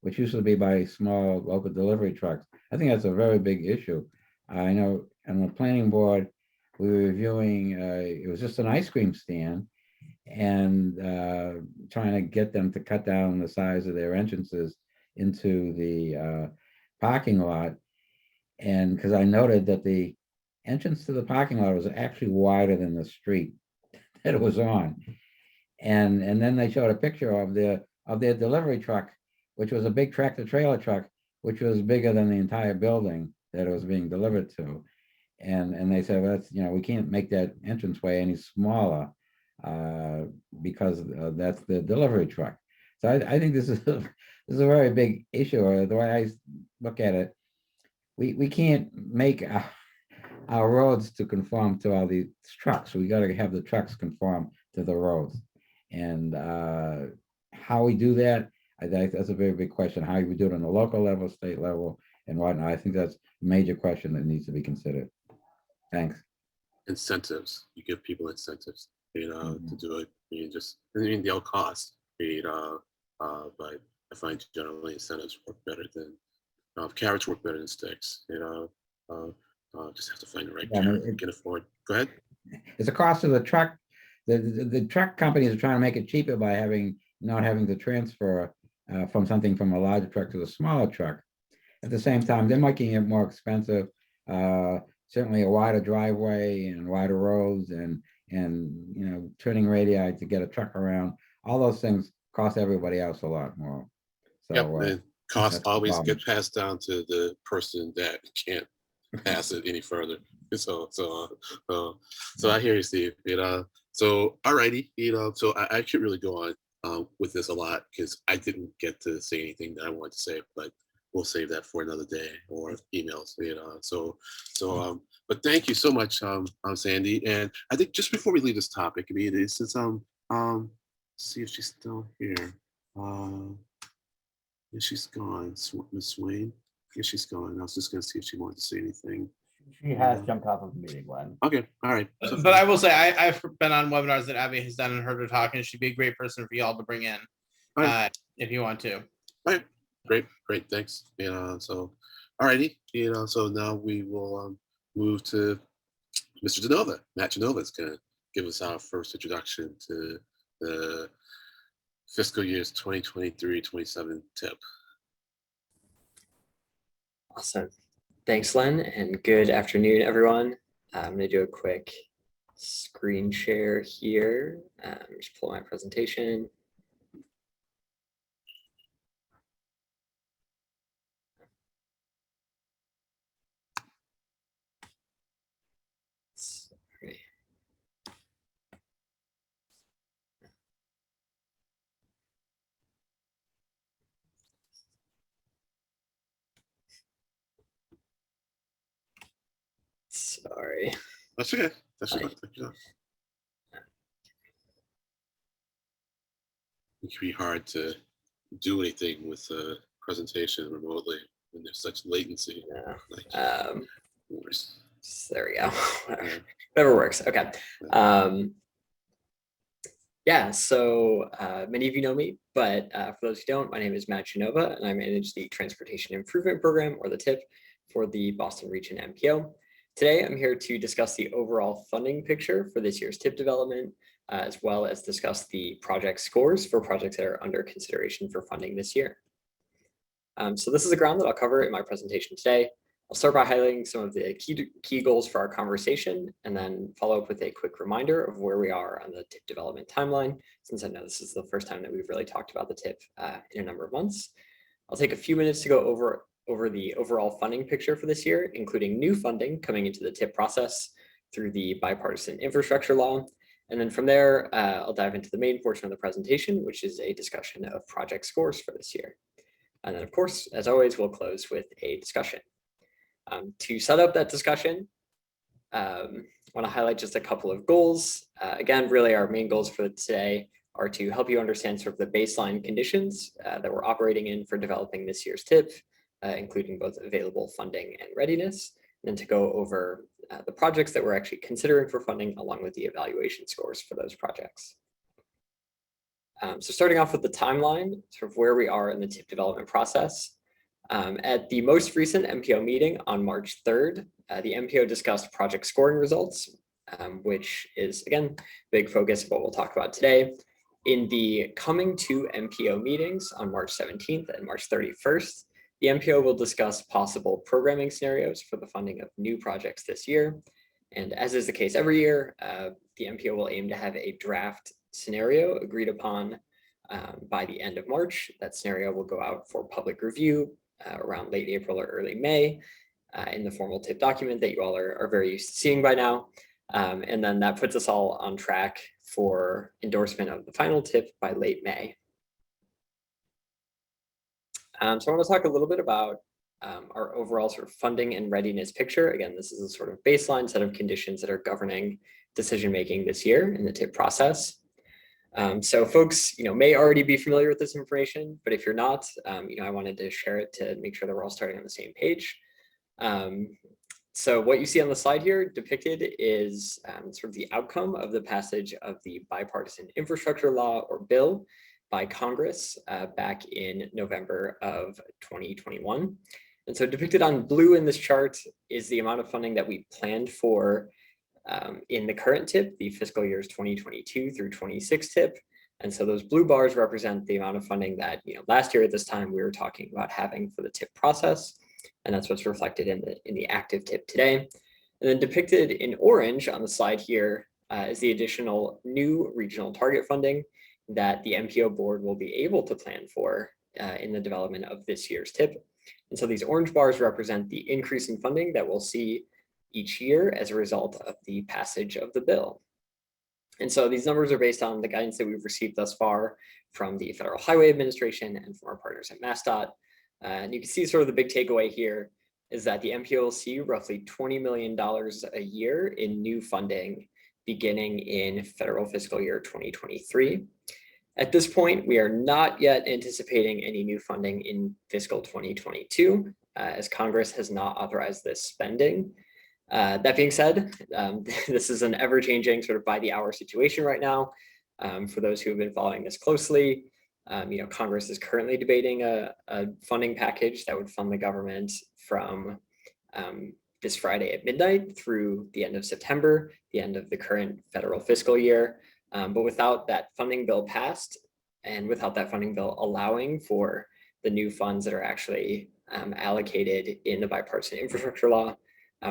which used to be by small local delivery trucks, I think that's a very big issue. I know on the planning board, we were reviewing, it was just an ice cream stand, and trying to get them to cut down the size of their entrances into the parking lot. And because I noted that the entrance to the parking lot was actually wider than the street that it was on. And then they showed a picture of their delivery truck, which was a big tractor trailer truck, which was bigger than the entire building that it was being delivered to. And they said, well, that's, we can't make that entranceway any smaller because that's the delivery truck. So I think this is a very big issue. The way I look at it, we can't make our roads to conform to all these trucks. We got to have the trucks conform to the roads. And how we do that, I think that's a very big question. How we do it on the local level, state level, and whatnot. I think that's a major question that needs to be considered. Thanks. Incentives. You give people incentives, to do it. They'll cost, but I find generally incentives work better than carrots work better than sticks. Just have to find the right carrot you can afford. Go ahead. It's a cost of the truck. The truck companies are trying to make it cheaper by not having to transfer from a larger truck to the smaller truck. At the same time, they're making it more expensive. Certainly a wider driveway and wider roads and turning radii to get a truck around. All those things cost everybody else a lot more. So the costs always get passed down to the person that can't pass it any further. So I hear you, Steve. So alrighty, so I could really go on with this a lot because I didn't get to say anything that I wanted to say, but we'll save that for another day or emails. But thank you so much, Sandy. And I think just before we leave this topic, since see if she's still here. Yeah, she's gone. Miss Swain. Yeah, she's gone. I was just gonna see if she wanted to say anything. She has jumped off of the meeting, Glenn. Okay, all right. But I will say I've been on webinars that Abby has done and heard her talk, and she'd be a great person for y'all to bring in if you want to. All right, great, thanks. So alrighty, so now we will move to Mr. Genova. Matt Genova is gonna give us our first introduction to the fiscal years 2023-27 tip. Awesome. Thanks, Len, and good afternoon, everyone. I'm going to do a quick screen share here. Just pull my presentation. Sorry. Sorry. That's okay. That's okay. It can be hard to do anything with a presentation remotely when there's such latency. Yeah. There we go. Whatever works. Okay. Yeah, so many of you know me, but for those who don't, my name is Matt Genova, and I manage the Transportation Improvement Program, or the TIP, for the Boston Region MPO. Today, I'm here to discuss the overall funding picture for this year's TIP development, as well as discuss the project scores for projects that are under consideration for funding this year. So this is the ground that I'll cover in my presentation today. I'll start by highlighting some of the key goals for our conversation, and then follow up with a quick reminder of where we are on the TIP development timeline, since I know this is the first time that we've really talked about the TIP in a number of months. I'll take a few minutes to go over the overall funding picture for this year, including new funding coming into the TIP process through the bipartisan infrastructure law. And then from there, I'll dive into the main portion of the presentation, which is a discussion of project scores for this year. And then, of course, as always, we'll close with a discussion. To set up that discussion, I want to highlight just a couple of goals. Again, really our main goals for today are to help you understand sort of the baseline conditions that we're operating in for developing this year's TIP, including both available funding and readiness, and then to go over the projects that we're actually considering for funding, along with the evaluation scores for those projects. So starting off with the timeline, sort of where we are in the TIP development process. At the most recent MPO meeting on March 3rd, the MPO discussed project scoring results, which is, again, big focus of what we'll talk about today. In the coming two MPO meetings on March 17th and March 31st, the MPO will discuss possible programming scenarios for the funding of new projects this year. And as is the case every year, the MPO will aim to have a draft scenario agreed upon by the end of March. That scenario will go out for public review around late April or early May in the formal TIP document that you all are very used to seeing by now. And then that puts us all on track for endorsement of the final TIP by late May. So I want to talk a little bit about our overall sort of funding and readiness picture. Again, this is a sort of baseline set of conditions that are governing decision-making this year in the TIP process. So folks, may already be familiar with this information, but if you're not, I wanted to share it to make sure that we're all starting on the same page. So what you see on the slide here depicted is sort of the outcome of the passage of the bipartisan infrastructure law, or bill, by Congress back in November of 2021. And so depicted on blue in this chart is the amount of funding that we planned for in the current TIP, the fiscal years 2022 through 26 TIP. And so those blue bars represent the amount of funding that last year at this time we were talking about having for the TIP process. And that's what's reflected in the active TIP today. And then depicted in orange on the slide here is the additional new regional target funding that the MPO board will be able to plan for in the development of this year's TIP. And so these orange bars represent the increase in funding that we'll see each year as a result of the passage of the bill. And so these numbers are based on the guidance that we've received thus far from the Federal Highway Administration and from our partners at MassDOT. And you can see sort of the big takeaway here is that the MPO will see roughly $20 million a year in new funding beginning in federal fiscal year 2023. At this point, we are not yet anticipating any new funding in fiscal 2022, as Congress has not authorized this spending. That being said, this is an ever-changing sort of by-the-hour situation right now. For those who have been following this closely, Congress is currently debating a funding package that would fund the government from this Friday at midnight through the end of September, the end of the current federal fiscal year. But without that funding bill passed, and without that funding bill allowing for the new funds that are actually allocated in the bipartisan infrastructure law,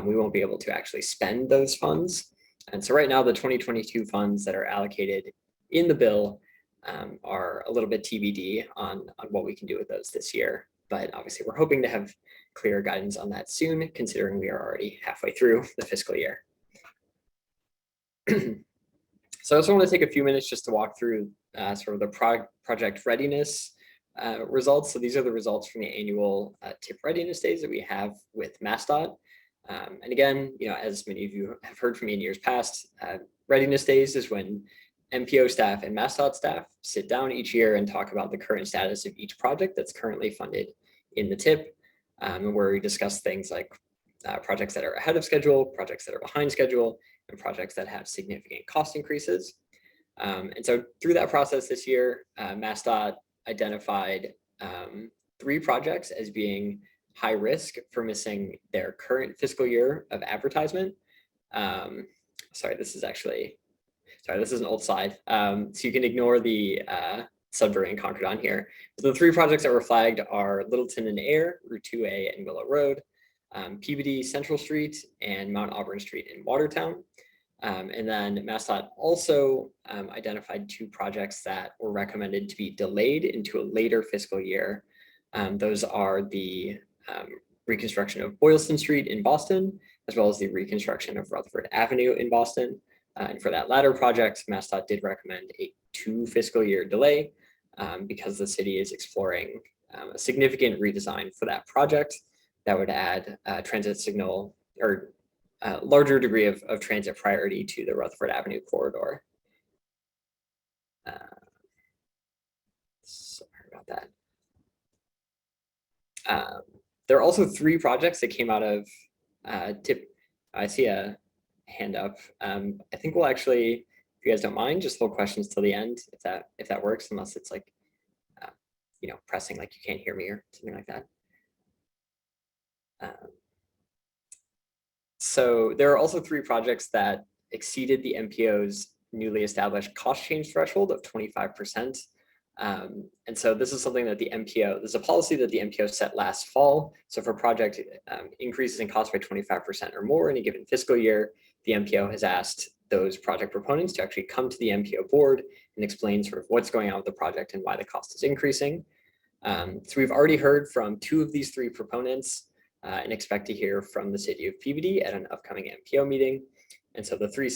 we won't be able to actually spend those funds. And so right now, the 2022 funds that are allocated in the bill are a little bit TBD on what we can do with those this year. But obviously, we're hoping to have clearer guidance on that soon, considering we are already halfway through the fiscal year. So I just want to take a few minutes just to walk through sort of the project readiness results. So these are the results from the annual TIP readiness days that we have with MassDOT. And again, as many of you have heard from me in years past, readiness days is when MPO staff and MassDOT staff sit down each year and talk about the current status of each project that's currently funded in the TIP, where we discuss things like projects that are ahead of schedule, projects that are behind schedule, and projects that have significant cost increases. And so through that process this year, MassDOT identified 3 projects as being high risk for missing their current fiscal year of advertisement. Sorry, this is an old slide. So you can ignore the Sudbury and Concord on here. So the 3 projects that were flagged are Littleton and Air, Route 2A and Willow Road, Peabody Central Street, and Mount Auburn Street in Watertown. And then MassDOT also identified 2 projects that were recommended to be delayed into a later fiscal year. Those are the reconstruction of Boylston Street in Boston, as well as the reconstruction of Rutherford Avenue in Boston. And for that latter project, MassDOT did recommend a 2 fiscal year delay because the city is exploring a significant redesign for that project that would add transit signal or larger degree of transit priority to the Rutherford Avenue corridor. Sorry about that. There are also 3 projects that came out of TIP. I see a hand up. I think we'll actually, if you guys don't mind, just hold questions till the end, if that works, unless it's like, pressing like you can't hear me or something like that. So there are also 3 projects that exceeded the MPO's newly established cost change threshold of 25%. And so this is something that the MPO, there's a policy that the MPO set last fall. So for a project increases in cost by 25% or more in a given fiscal year, the MPO has asked those project proponents to actually come to the MPO board and explain sort of what's going on with the project and why the cost is increasing. So we've already heard from 2 of these 3 proponents and expect to hear from the city of Peabody at an upcoming MPO meeting. And so the 3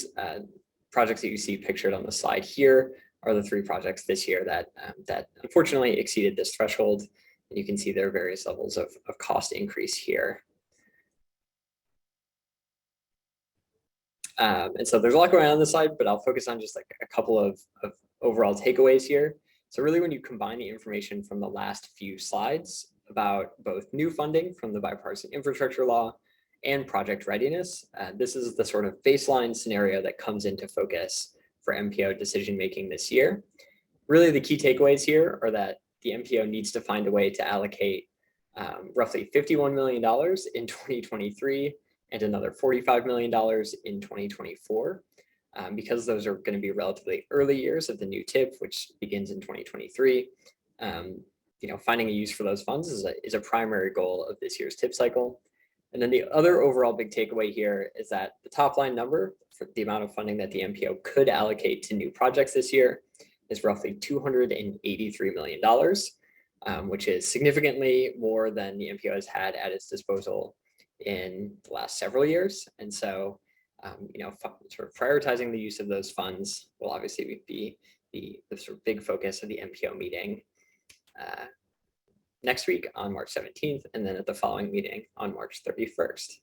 projects that you see pictured on the slide here are the 3 projects this year that unfortunately exceeded this threshold. And you can see there are various levels of cost increase here. And so there's a lot going on this slide, but I'll focus on just like a couple of overall takeaways here. So really when you combine the information from the last few slides about both new funding from the bipartisan infrastructure law and project readiness, this is the sort of baseline scenario that comes into focus for MPO decision-making this year. Really the key takeaways here are that the MPO needs to find a way to allocate roughly $51 million in 2023 and another $45 million in 2024. Because those are going to be relatively early years of the new TIP, which begins in 2023. Finding a use for those funds is a primary goal of this year's TIP cycle. And then the other overall big takeaway here is that the top line number for the amount of funding that the MPO could allocate to new projects this year is roughly $283 million, which is significantly more than the MPO has had at its disposal in the last several years. And so sort of prioritizing the use of those funds will obviously be the sort of big focus of the MPO meeting next week on March 17th, and then at the following meeting on March 31st.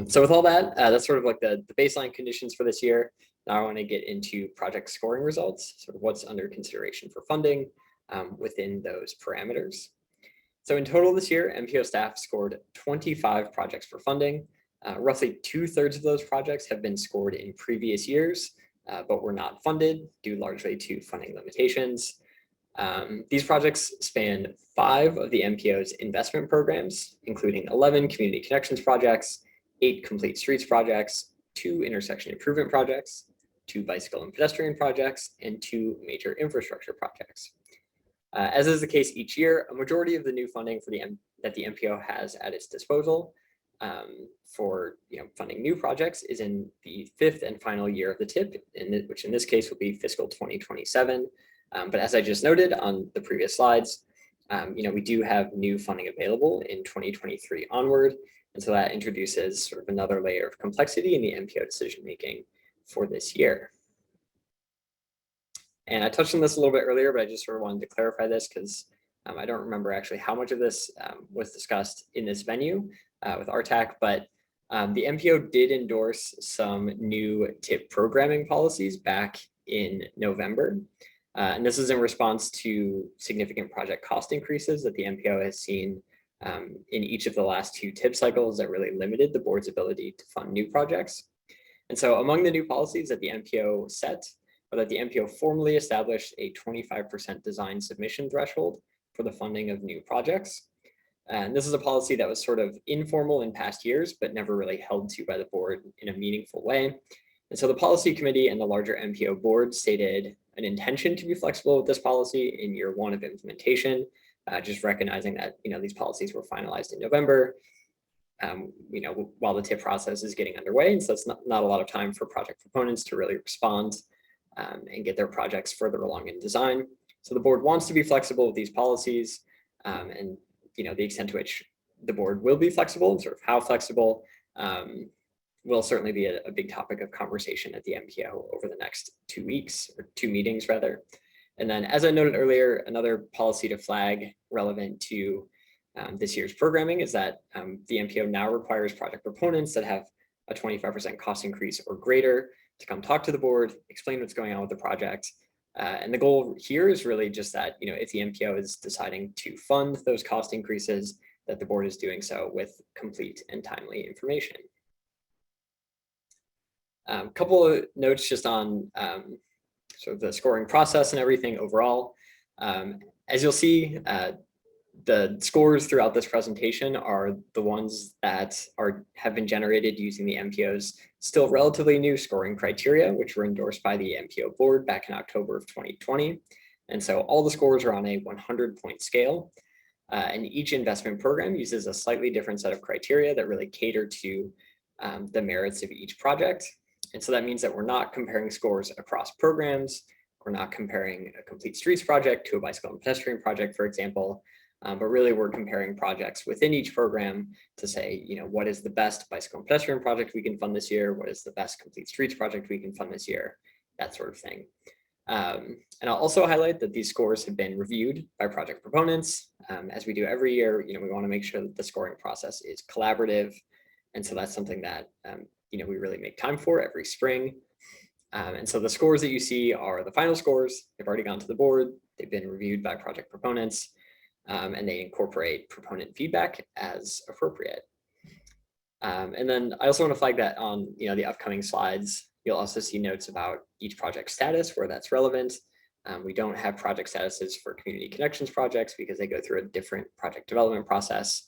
So with all that, that's sort of like the baseline conditions for this year. Now I want to get into project scoring results, sort of what's under consideration for funding within those parameters. So in total this year, MPO staff scored 25 projects for funding. Roughly 2/3 of those projects have been scored in previous years, but were not funded due largely to funding limitations. These projects span 5 of the MPO's investment programs, including 11 community connections projects, 8 complete streets projects, 2 intersection improvement projects, 2 bicycle and pedestrian projects, and 2 major infrastructure projects. As is the case each year, a majority of the new funding that the MPO has at its disposal for funding new projects is in the 5th and final year of the TIP, which in this case will be fiscal 2027. But as I just noted on the previous slides, we do have new funding available in 2023 onward. And so that introduces sort of another layer of complexity in the MPO decision-making for this year. And I touched on this a little bit earlier, but I just sort of wanted to clarify this because I don't remember actually how much of this was discussed in this venue with RTAC, but the MPO did endorse some new TIP programming policies back in November. And this is in response to significant project cost increases that the MPO has seen in each of the last 2 TIP cycles that really limited the board's ability to fund new projects. And so among the new policies that the MPO set, or that the MPO formally established a 25% design submission threshold for the funding of new projects. And this is a policy that was sort of informal in past years, but never really held to by the board in a meaningful way. And so the policy committee and the larger MPO board stated an intention to be flexible with this policy in year one of implementation, just recognizing that, these policies were finalized in November, while the TIP process is getting underway. And so it's not a lot of time for project proponents to really respond and get their projects further along in design. So the board wants to be flexible with these policies, and the extent to which the board will be flexible and sort of how flexible will certainly be a big topic of conversation at the MPO over the next 2 weeks, or 2 meetings rather. And then, as I noted earlier, another policy to flag relevant to this year's programming is that the MPO now requires project proponents that have a 25% cost increase or greater to come talk to the board, explain what's going on with the project. And the goal here is really just that, if the MPO is deciding to fund those cost increases, that the board is doing so with complete and timely information. Couple of notes just on sort of the scoring process and everything overall. As you'll see, the scores throughout this presentation are the ones that have been generated using the MPO's still relatively new scoring criteria, which were endorsed by the MPO board back in October of 2020. And so all the scores are on a 100-point scale. And each investment program uses a slightly different set of criteria that really cater to the merits of each project. And so that means that we're not comparing scores across programs. We're not comparing a complete streets project to a bicycle and pedestrian project, for example. But really we're comparing projects within each program to say, what is the best bicycle and pedestrian project we can fund this year? What is the best complete streets project we can fund this year? That sort of thing. And I'll also highlight that these scores have been reviewed by project proponents. As we do every year, we want to make sure that the scoring process is collaborative. And so that's something that, we really make time for every spring. And so the scores that you see are the final scores. They've already gone to the board. They've been reviewed by project proponents. And they incorporate proponent feedback as appropriate. And then I also want to flag that on the upcoming slides, you'll also see notes about each project status where that's relevant. We don't have project statuses for community connections projects because they go through a different project development process.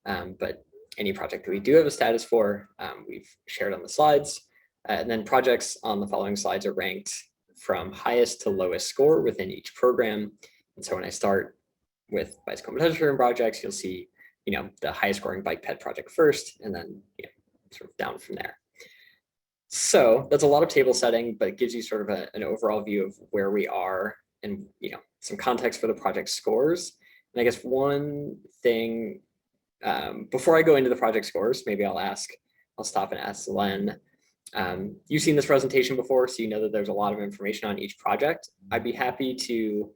But any project that we do have a status for, we've shared on the slides. And then projects on the following slides are ranked from highest to lowest score within each program. And so when I start with bicycle and pedestrian projects, you'll see, the highest scoring bike ped project first, and then sort of down from there. So that's a lot of table setting, but it gives you sort of an overall view of where we are and, some context for the project scores. And I guess one thing, before I go into the project scores, maybe I'll stop and ask Len. You've seen this presentation before, so you know that there's a lot of information on each project. I'd be happy to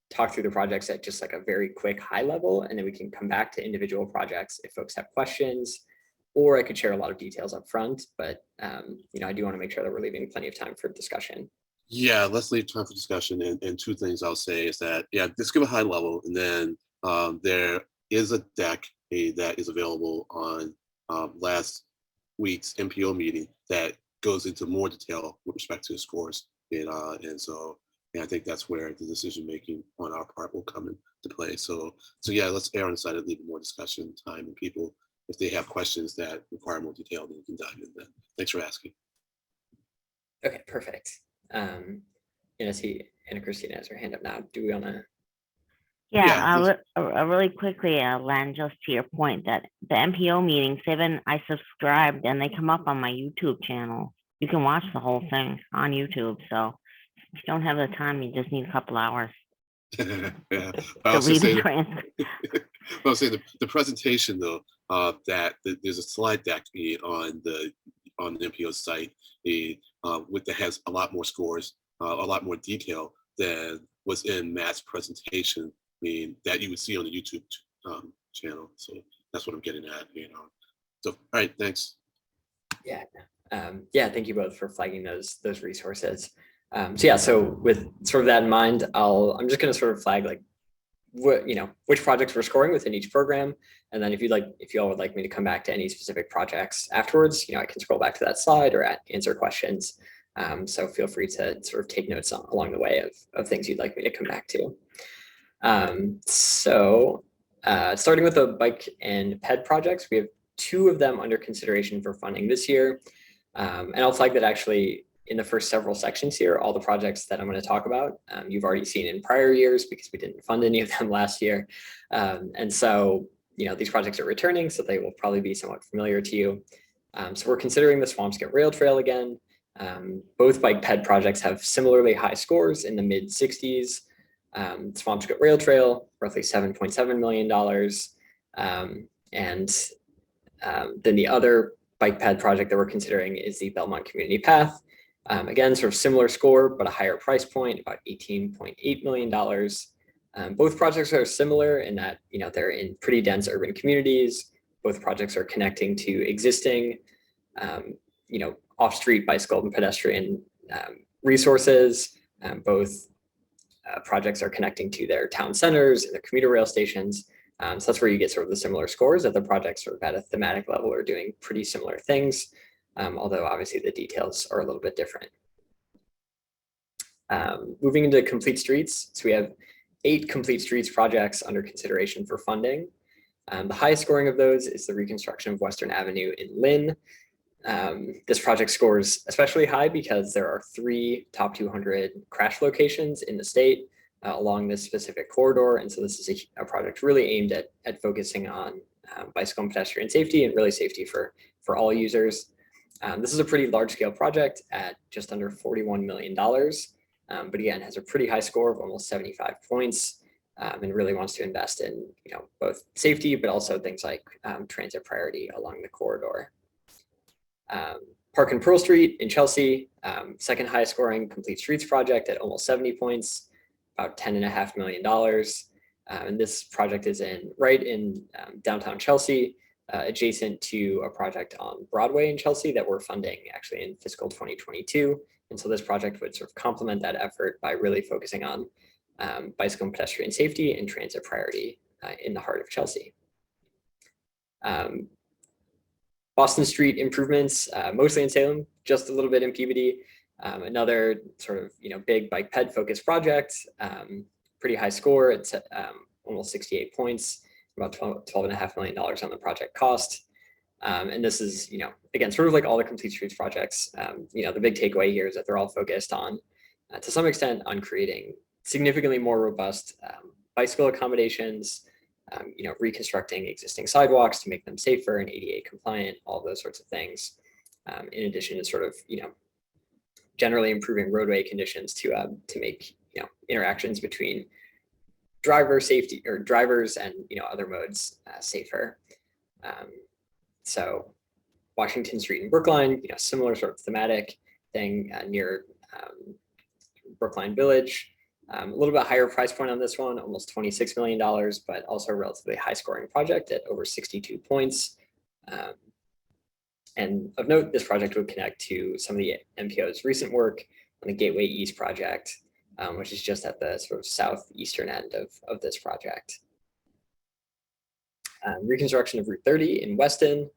talk through the projects at just like a very quick high level, and then we can come back to individual projects if folks have questions, or I could share a lot of details up front, but I do want to make sure that we're leaving plenty of time for discussion. Yeah, let's leave time for discussion. And 2 things I'll say is that, just give a high level, and then there is a deck that is available on last week's MPO meeting that goes into more detail with respect to the scores. And so I think that's where the decision making on our part will come into play. So yeah, let's err on the side of leaving more discussion time, and people, if they have questions that require more detail, then we can dive in then. Thanks for asking. Okay, perfect. I see Anna Christina has her hand up now. Do we want to? Yeah, really quickly, Len, just to your point that the MPO meetings, even I subscribed and they come up on my YouTube channel. You can watch the whole thing on YouTube. So if you don't have the time, you just need a couple hours. Yeah, to read the transcript. I'll say the presentation though, that there's a slide deck on the MPO site that has a lot more scores, a lot more detail than was in Matt's presentation. That you would see on the YouTube channel. So that's what I'm getting at. So all right, thanks. Yeah, thank you both for flagging those resources. So with sort of that in mind, I'm just going to sort of flag like what, which projects we're scoring within each program. And then if you all would like me to come back to any specific projects afterwards, I can scroll back to that slide or answer questions. So feel free to sort of take notes along the way of things you'd like me to come back to. Starting with the bike and ped projects, we have 2 of them under consideration for funding this year. And I'll flag that actually in the first several sections here, all the projects that I'm going to talk about, you've already seen in prior years because we didn't fund any of them last year. And so, these projects are returning, so they will probably be somewhat familiar to you. So we're considering the Swampscott Rail Trail again. Both bike ped projects have similarly high scores in the mid 60s. Swampscott Rail Trail, roughly $7.7 million. Then the other bike ped project that we're considering is the Belmont Community Path. Again, sort of similar score, but a higher price point, about $18.8 million. Both projects are similar in that, they're in pretty dense urban communities. Both projects are connecting to existing, off-street bicycle and pedestrian resources. Both projects are connecting to their town centers and their commuter rail stations. So that's where you get sort of the similar scores, that the projects sort of at a thematic level are doing pretty similar things, although obviously the details are a little bit different. Moving into complete streets, so we have 8 complete streets projects under consideration for funding. The highest scoring of those is the reconstruction of Western Avenue in Lynn. This project scores especially high because there are 3 top 200 crash locations in the state along this specific corridor. And so this is a project really aimed at focusing on bicycle and pedestrian safety and really safety for all users. This is a pretty large scale project at just under $41 million, but again, has a pretty high score of almost 75 points and really wants to invest in both safety, but also things like transit priority along the corridor. Park and Pearl Street in Chelsea, second highest scoring complete streets project at almost 70 points, about $10.5 million. And this project is right in downtown Chelsea, adjacent to a project on Broadway in Chelsea that we're funding actually in fiscal 2022. And so this project would sort of complement that effort by really focusing on bicycle and pedestrian safety and transit priority in the heart of Chelsea. Boston Street improvements, mostly in Salem, just a little bit in Peabody. Another sort of big bike ped focused project, pretty high score. It's almost 68 points, about $12.5 million on the project cost. And this is, again, sort of like all the complete streets projects. The big takeaway here is that they're all focused on, to some extent, on creating significantly more robust bicycle accommodations, reconstructing existing sidewalks to make them safer and ADA compliant, all those sorts of things. In addition to sort of, generally improving roadway conditions to make, interactions between drivers and, other modes safer. So Washington Street and Brookline, similar sort of thematic thing near Brookline Village. A little bit higher price point on this one, almost $26 million, but also a relatively high scoring project at over 62 points. And of note, this project would connect to some of the MPO's recent work on the Gateway East project, which is just at the sort of southeastern end of this project. Reconstruction of Route 30 in Weston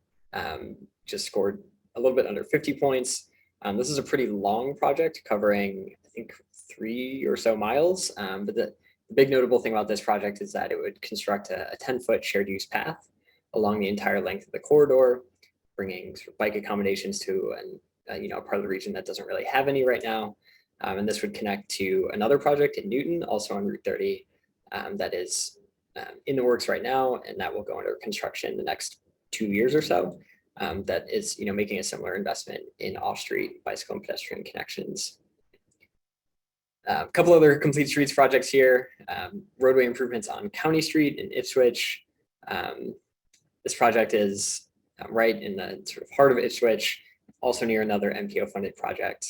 just scored a little bit under 50 points. This is a pretty long project covering, I think, 3 or so miles. But the big notable thing about this project is that it would construct a 10-foot shared use path along the entire length of the corridor, bringing sort of bike accommodations to a part of the region that doesn't really have any right now. And this would connect to another project in Newton, also on Route 30, that is in the works right now, and that will go under construction the next 2 years or so. That is, making a similar investment in off-street bicycle and pedestrian connections. A couple other complete streets projects here. Roadway improvements on County Street in Ipswich. This project is right in the sort of heart of Ipswich, also near another MPO funded project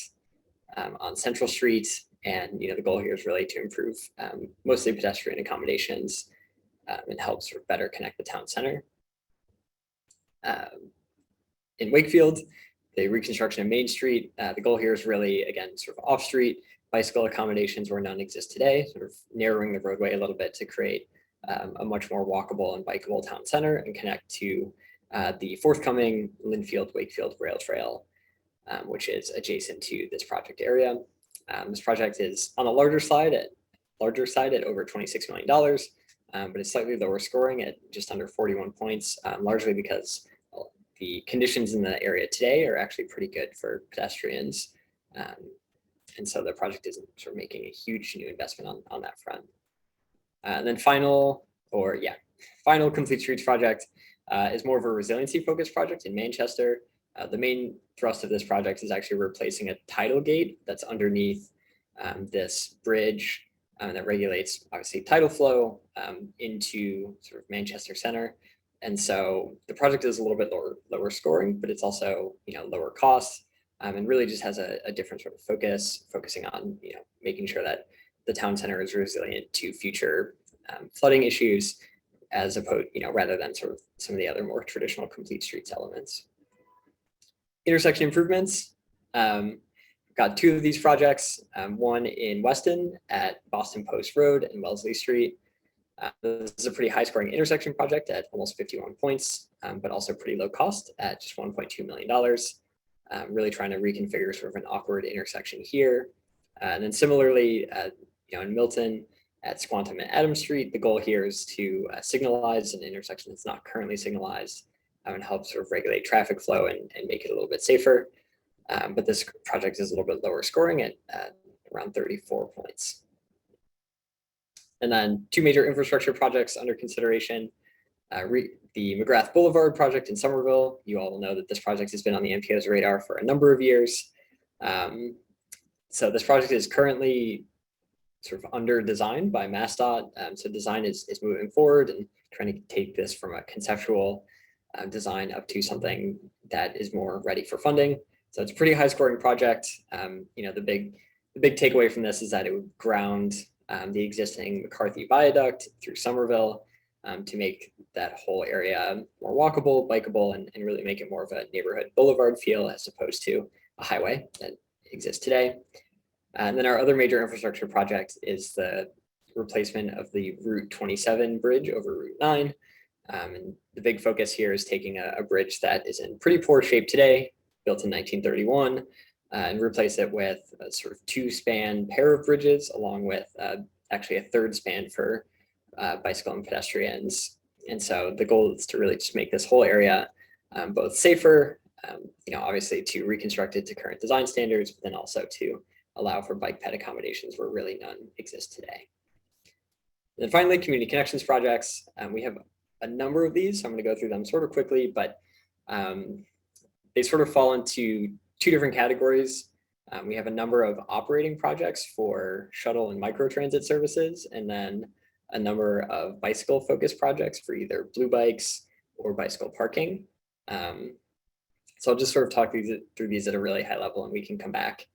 on Central Street. And the goal here is really to improve mostly pedestrian accommodations and help sort of better connect the town center. In Wakefield, the reconstruction of Main Street, the goal here is really, again, sort of off street, bicycle accommodations where none exist today, sort of narrowing the roadway a little bit to create a much more walkable and bikeable town center and connect to the forthcoming Linfield-Wakefield Rail Trail, which is adjacent to this project area. This project is on the larger side at over $26 million, but it's slightly lower scoring at just under 41 points, largely because the conditions in the area today are actually pretty good for pedestrians. And so the project isn't sort of making a huge new investment on that front. And then final Complete Streets project is more of a resiliency focused project in Manchester. The main thrust of this project is actually replacing a tidal gate that's underneath this bridge that regulates obviously tidal flow into sort of Manchester Center. And so the project is a little bit lower scoring, but it's also lower cost and really just has a different sort of focusing on making sure that the town center is resilient to future flooding issues, as opposed rather than sort of some of the other more traditional complete streets elements. Intersection improvements. Got two of these projects, one in Weston at Boston Post Road and Wellesley Street. This is a pretty high scoring intersection project at almost 51 points, but also pretty low cost at just $1.2 million. Really trying to reconfigure sort of an awkward intersection here. And then similarly, in Milton at Squantum and Adams Street, the goal here is to signalize an intersection that's not currently signalized and help sort of regulate traffic flow and make it a little bit safer. But this project is a little bit lower scoring at around 34 points. And then two major infrastructure projects under consideration. The McGrath Boulevard project in Somerville. You all know that this project has been on the MPO's radar for a number of years. So this project is currently sort of under design by MassDOT. So design is moving forward and trying to take this from a conceptual design up to something that is more ready for funding. So it's a pretty high scoring project. The big takeaway from this is that it would ground the existing McCarthy Viaduct through Somerville to make that whole area more walkable, bikeable, and really make it more of a neighborhood boulevard feel as opposed to a highway that exists today. And then our other major infrastructure project is the replacement of the Route 27 bridge over Route 9. And the big focus here is taking a bridge that is in pretty poor shape today, built in 1931, and replace it with a sort of two-span pair of bridges, along with actually a third span for bicycle and pedestrians. And so the goal is to really just make this whole area both safer, obviously to reconstruct it to current design standards, but then also to allow for bike ped accommodations where really none exist today. And then finally, community connections projects. We have a number of these, so I'm going to go through them sort of quickly, but they sort of fall into two different categories. We have a number of operating projects for shuttle and microtransit services, and then a number of bicycle focused projects for either blue bikes or bicycle parking. So I'll just sort of talk through these at a really high level and we can come back.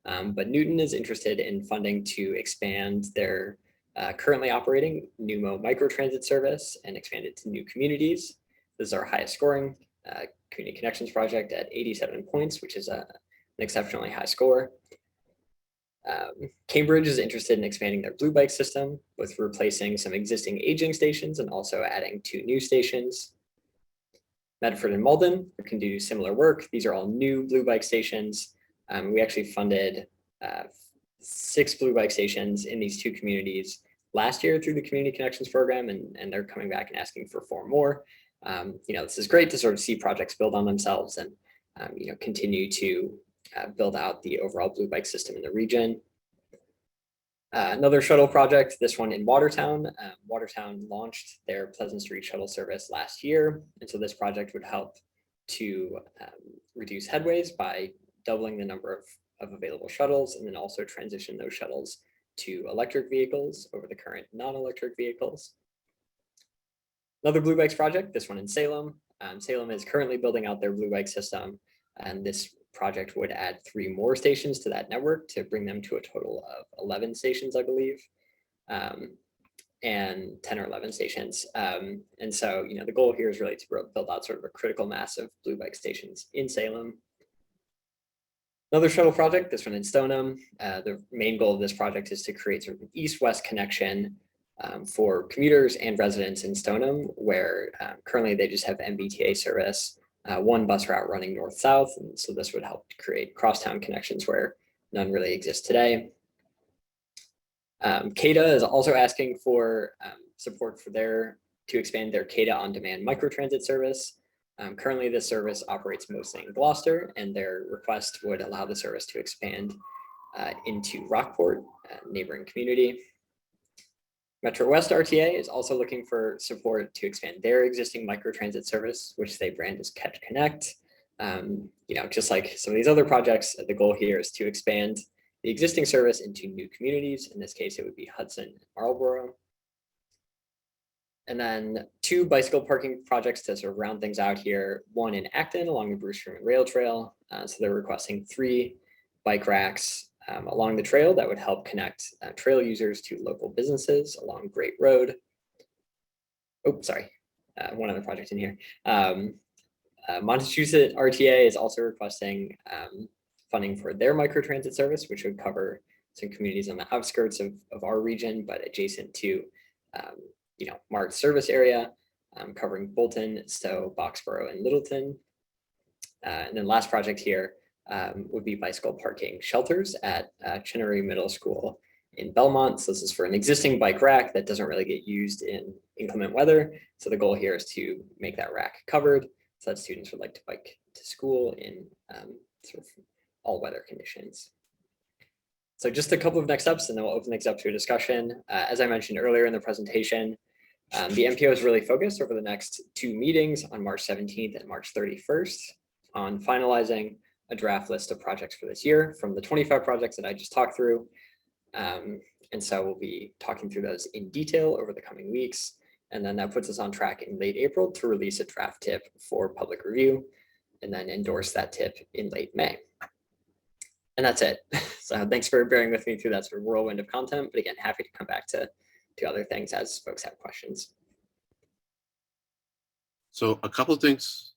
But Newton is interested in funding to expand their currently operating NUMO microtransit service and expand it to new communities. This is our highest scoring community connections project at 87 points, which is an exceptionally high score. Cambridge is interested in expanding their blue bike system with replacing some existing aging stations and also adding 2 new stations. Medford and Malden can do similar work. These are all new blue bike stations. We actually funded 6 blue bike stations in these 2 communities last year through the Community Connections program, and they're coming back and asking for 4 more. This is great to sort of see projects build on themselves and continue to build out the overall blue bike system in the region. Another shuttle project, this one in Watertown. Watertown launched their Pleasant Street shuttle service last year, and so this project would help to reduce headways by doubling the number of available shuttles, and then also transition those shuttles to electric vehicles over the current non-electric vehicles. Another blue bikes project, this one in Salem. Salem is currently building out their blue bike system, and this project would add 3 more stations to that network to bring them to a total of 11 stations, I believe, and 10 or 11 stations. And so, the goal here is really to build out sort of a critical mass of blue bike stations in Salem. Another shuttle project, this one in Stoneham. The main goal of this project is to create sort of an east-west connection for commuters and residents in Stoneham, where currently they just have MBTA service, one bus route running north-south. And so this would help create crosstown connections where none really exist today. CADA is also asking for support for to expand their CADA on-demand microtransit service. Currently, this service operates mostly in Gloucester, and their request would allow the service to expand into Rockport, a neighboring community. Metro West RTA is also looking for support to expand their existing microtransit service, which they brand as Catch Connect. Just like some of these other projects, the goal here is to expand the existing service into new communities. In this case, it would be Hudson and Marlborough. And then 2 bicycle parking projects to sort of round things out here. One in Acton along the Bruce Sherman Rail Trail. So they're requesting 3 bike racks along the trail that would help connect trail users to local businesses along Great Road. Oh, sorry, one other project in here. Montechusett RTA is also requesting funding for their microtransit service, which would cover some communities on the outskirts of our region, but adjacent to Mart's service area, covering Bolton, Stowe, Boxborough, and Littleton. And then last project here would be bicycle parking shelters at Chinnery Middle School in Belmont. So this is for an existing bike rack that doesn't really get used in inclement weather. So the goal here is to make that rack covered so that students would like to bike to school in sort of all weather conditions. So just a couple of next steps, and then we'll open things up to a discussion. As I mentioned earlier in the presentation, the MPO is really focused over the next 2 meetings on March 17th and March 31st on finalizing a draft list of projects for this year from the 25 projects that I just talked through. And so we'll be talking through those in detail over the coming weeks. And then that puts us on track in late April to release a draft tip for public review and then endorse that tip in late May. And that's it. So thanks for bearing with me through that sort of whirlwind of content, but again, happy to come back to other things as folks have questions. So a couple of things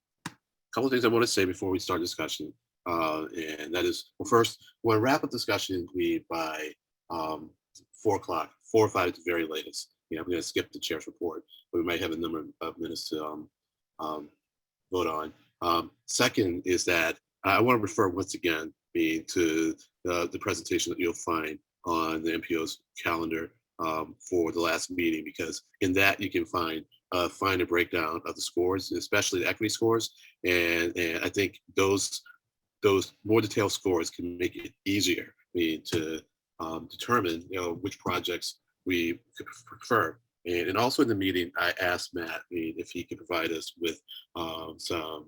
I want to say before we start discussion. And that is, well, first, we'll wrap up discussion by 4 o'clock, 4 or 5 at the very latest. I'm going to skip the chair's report, but we might have a number of minutes to vote on. Second is that I want to refer once again to the presentation that you'll find on the MPO's calendar for the last meeting, because in that you can find a breakdown of the scores, especially the equity scores, and I think those more detailed scores can make it easier to determine which projects we could prefer. And also in the meeting, I asked Matt if he could provide us with some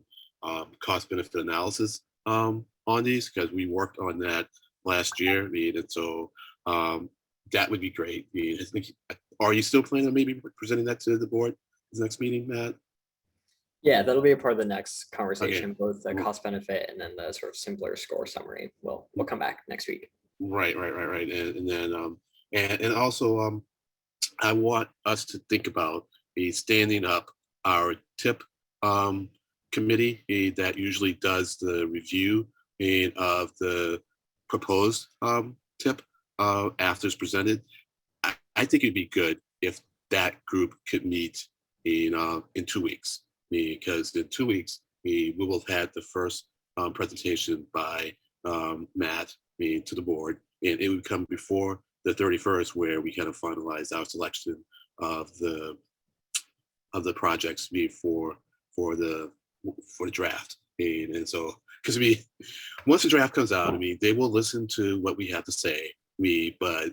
cost benefit analysis on these, because we worked on that last year. And so that would be great. I think, are you still planning on maybe presenting that to the board the next meeting, Matt? Yeah, that'll be a part of the next conversation, Okay. both the cost benefit and then the sort of simpler score summary. We'll come back next week. Right. And then and also I want us to think about standing up our TIP committee that usually does the review of the proposed TIP after it's presented. I think it'd be good if that group could meet in 2 weeks, because in 2 weeks we will have had the first presentation by Matt to the board, and it would come before the 31st, where we kind of finalize our selection of the projects for the draft. And so, because once the draft comes out, they will listen to what we have to say. But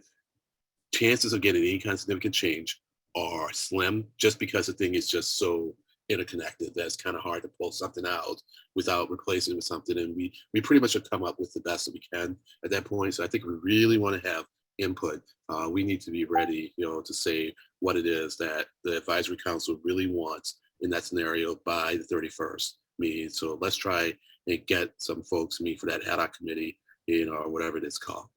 chances of getting any kind of significant change are slim, just because the thing is just so interconnected that it's kind of hard to pull something out without replacing it with something. And we pretty much have come up with the best that we can at that point. So I think we really want to have input. We need to be ready, to say what it is that the advisory council really wants in that scenario by the 31st. So let's try and get some folks for that ad hoc committee, or whatever it is called,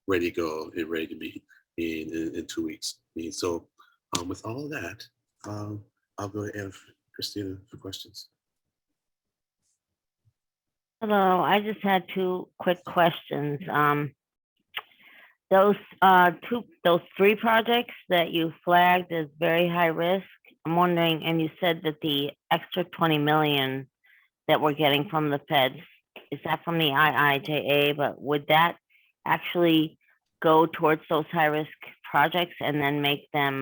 ready to go and ready to meet in 2 weeks. So with all of that, I'll go and Christina for questions. Hello, I just had two quick questions. Those three projects that you flagged as very high risk, I'm wondering, and you said that the extra 20 million that we're getting from the feds, is that from the IIJA, but would that actually go towards those high risk projects and then make them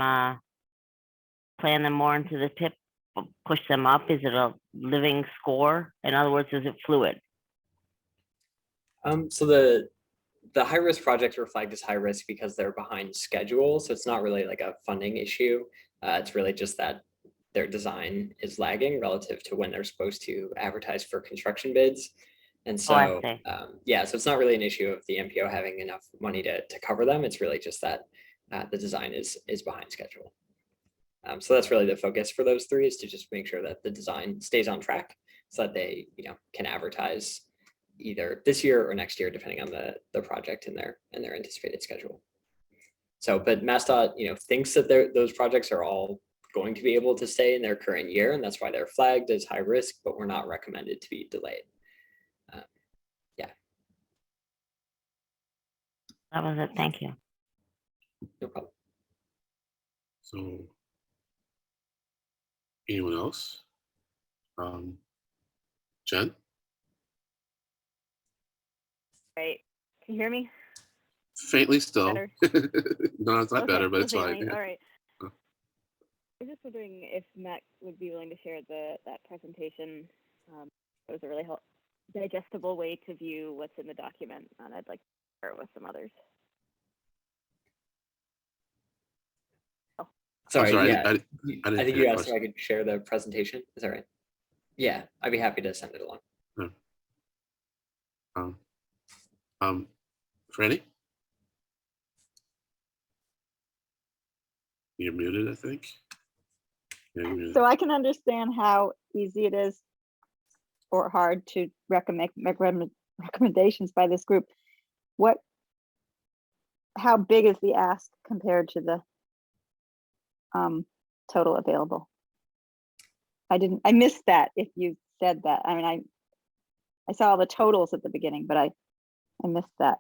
plan them more into the tip, push them up? Is it a living score? In other words, is it fluid? So the high risk projects were flagged as high risk because they're behind schedule. So it's not really like a funding issue. It's really just that their design is lagging relative to when they're supposed to advertise for construction bids. And so, yeah, so it's not really an issue of the MPO having enough money to cover them. It's really just that the design is behind schedule. So that's really the focus for those three, is to just make sure that the design stays on track so that they, can advertise either this year or next year, depending on the project and their anticipated schedule. So, but MassDOT, thinks that those projects are all going to be able to stay in their current year, and that's why they're flagged as high risk, but we're not recommended to be delayed. Yeah. That was it. Thank you. No problem. So, anyone else? Jen? Right. Can you hear me? Faintly still. Better? No, it's not Okay, better, but it's still fine. faintly. All right. I was just wondering if Matt would be willing to share that presentation. It was a really digestible way to view what's in the document, and I'd like to share it with some others. Sorry, sorry, yeah. I didn't think hear you that asked if I could share the presentation. Is that right? Yeah, I'd be happy to send it along. Franny? You're muted, I think. Yeah, you're muted. So I can understand how easy it is or hard to recommend recommendations by this group. How big is the ask compared to the total available? I missed that if you said that. I mean, I saw all the totals at the beginning, but I missed that.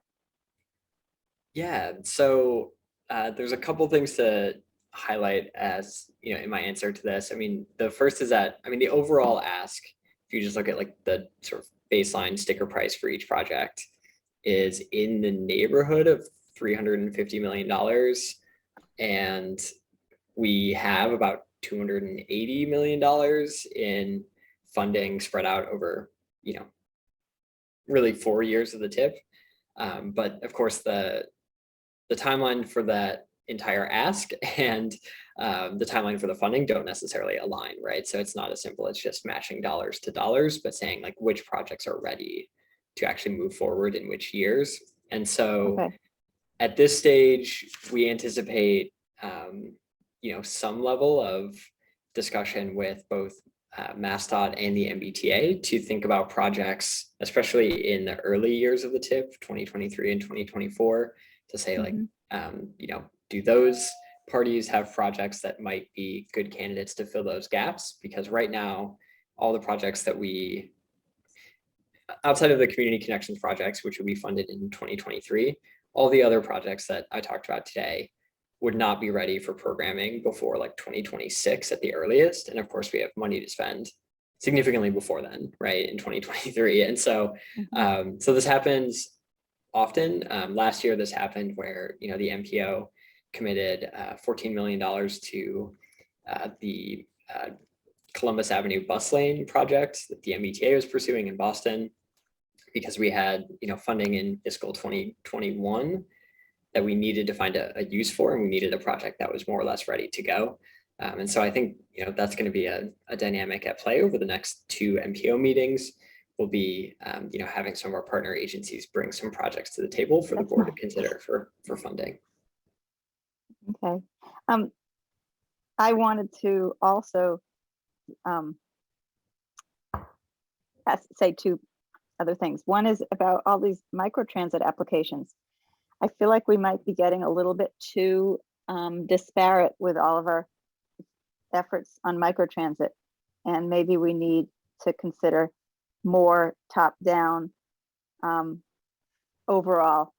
Yeah, so there's a couple things to highlight as, in my answer to this. I mean, the first is that, the overall ask, if you just look at like the sort of baseline sticker price for each project, is in the neighborhood of $350 million. And we have about $280 million in funding spread out over, really 4 years of the TIP. But of course, the timeline for that entire ask and the timeline for the funding don't necessarily align, right? So it's not as simple as just matching dollars to dollars, but saying like which projects are ready to actually move forward in which years. And so at this stage, we anticipate, some level of discussion with both MassDOT and the MBTA to think about projects, especially in the early years of the TIP, 2023 and 2024, to say like, do those parties have projects that might be good candidates to fill those gaps? Because right now, all the projects that outside of the community connections projects, which will be funded in 2023, all the other projects that I talked about today would not be ready for programming before like 2026 at the earliest. And of course, we have money to spend significantly before then, right, in 2023. And so, so this happens often. Last year, this happened where, the MPO committed $14 million to the Columbus Avenue bus lane project that the MBTA was pursuing in Boston, because we had, funding in fiscal 2021 that we needed to find a use for, and we needed a project that was more or less ready to go. And so I think, that's going to be a dynamic at play over the next 2 MPO meetings. We'll be, having some of our partner agencies bring some projects to the table for the board to consider for funding. Okay. I wanted to also say 2 other things. One is about all these microtransit applications. I feel like we might be getting a little bit too disparate with all of our efforts on microtransit, and maybe we need to consider more top-down overall,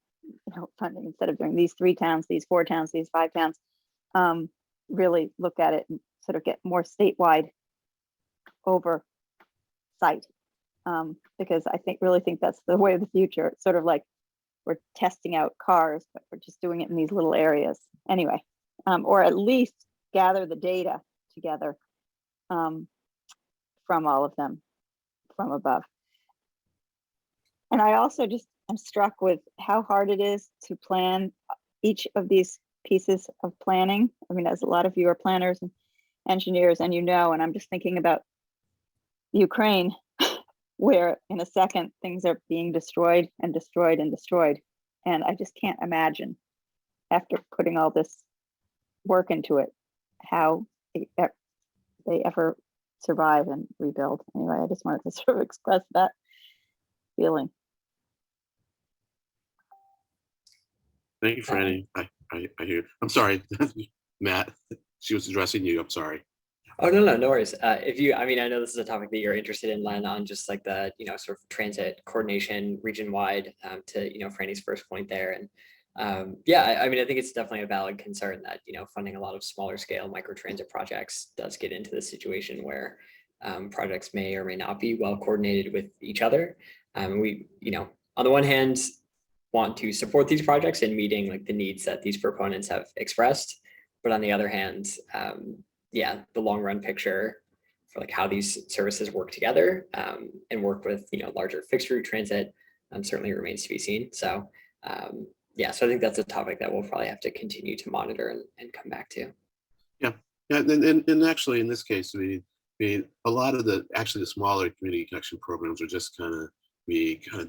funding, instead of doing these 3 towns, these 4 towns, these 5 towns. Really look at it and sort of get more statewide oversight, because I really think that's the way of the future. It's sort of like we're testing out cars, but we're just doing it in these little areas anyway, or at least gather the data together from all of them from above. And I also just am struck with how hard it is to plan each of these pieces of planning. I mean, as a lot of you are planners and engineers, and and I'm just thinking about Ukraine, where in a second things are being destroyed and destroyed and destroyed. And I just can't imagine, after putting all this work into it, how they ever survive and rebuild. Anyway, I just wanted to sort of express that feeling. Thank you, Franny. I hear. I'm sorry, Matt. She was addressing you. I'm sorry. Oh, no worries. I know this is a topic that you're interested in, Len, on just like the, sort of transit coordination region-wide, to, Franny's first point there. And I think it's definitely a valid concern that, funding a lot of smaller scale microtransit projects does get into the situation where projects may or may not be well coordinated with each other. We, on the one hand, want to support these projects in meeting like the needs that these proponents have expressed, but on the other hand, the long run picture for like how these services work together and work with larger fixed route transit certainly remains to be seen. So so I think that's a topic that we'll probably have to continue to monitor and come back to. Yeah, and actually in this case, I mean, a lot of the smaller community connection programs are just kind of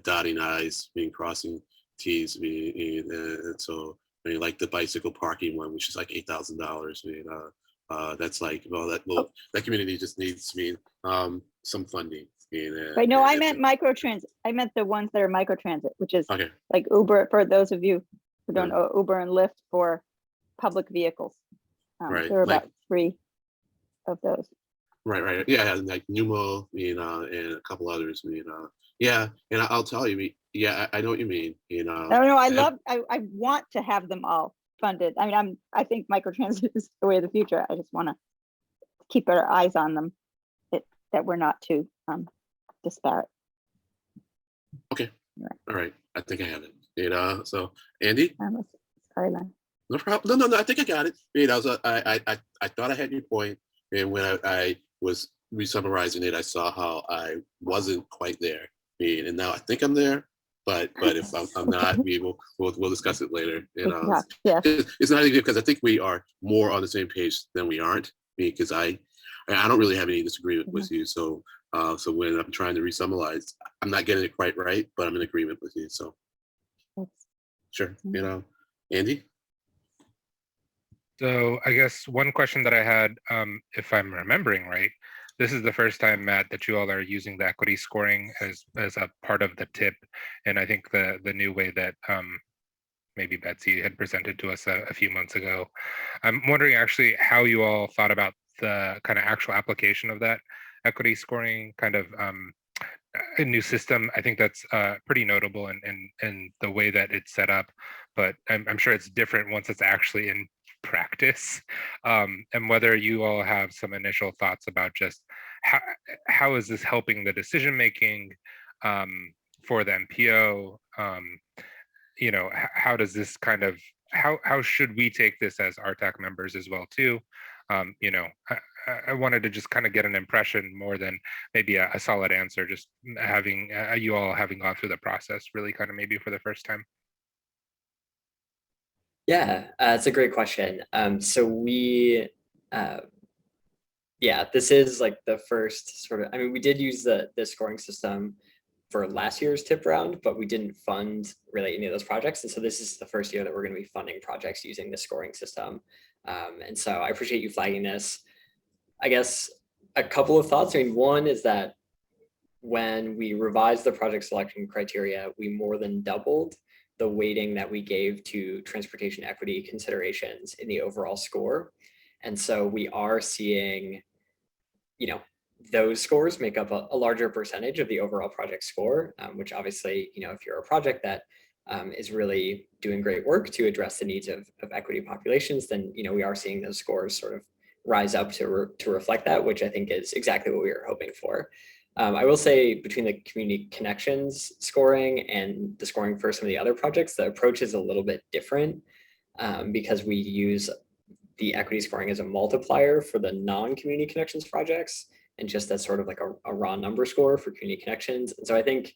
dotting I's, crossing T's. And so like the bicycle parking one, which is like $8,000. That's like, that community just needs some funding. Right. No, I meant microtransit. I meant the ones that are microtransit, which is okay. Like Uber, for those of you who don't know, Uber and Lyft for public vehicles. Right. There are about 3 of those. Right. Yeah, like Numo, and a couple others. Yeah, and I'll tell you, I know what you mean. No, I want to have them all funded. I mean, I think microtransit is the way of the future. I just want to keep our eyes on them, that we're not too disparate. Okay. All right. I think I have it. So Andy. Sorry, Len. No problem. No. I think I got it. I thought I had your point, and when I was re-summarizing it, I saw how I wasn't quite there. And now I think I'm there. But if I'm not, we'll discuss it later. Yeah. It's not easy because I think we are more on the same page than we aren't. Because I don't really have any disagreement with you. So when I'm trying to re-summarize, I'm not getting it quite right, but I'm in agreement with you. So sure, Andy. So I guess one question that I had, if I'm remembering right, this is the first time, Matt, that you all are using the equity scoring as a part of the tip. And I think the new way that maybe Betsy had presented to us a few months ago. I'm wondering actually how you all thought about the kind of actual application of that equity scoring kind of a new system. I think that's pretty notable in the way that it's set up, but I'm sure it's different once it's actually in practice, and whether you all have some initial thoughts about just how is this helping the decision making for the MPO. How does this kind of how should we take this as RTAC members as well too? I wanted to just kind of get an impression more than maybe a solid answer, just having you all having gone through the process really kind of maybe for the first time. Yeah, it's a great question. So we, this is like the first sort of, we did use the scoring system for last year's tip round, but we didn't fund really any of those projects. And so this is the first year that we're going to be funding projects using the scoring system. And so I appreciate you flagging this. I guess a couple of thoughts. One is that when we revised the project selection criteria, we more than doubled the weighting that we gave to transportation equity considerations in the overall score. And so we are seeing, those scores make up a larger percentage of the overall project score, which obviously, if you're a project that is really doing great work to address the needs of equity populations, then, we are seeing those scores sort of rise up to reflect that, which I think is exactly what we were hoping for. I will say between the community connections scoring and the scoring for some of the other projects, the approach is a little bit different because we use the equity scoring as a multiplier for the non-community connections projects, and just as sort of like a raw number score for community connections. And so I think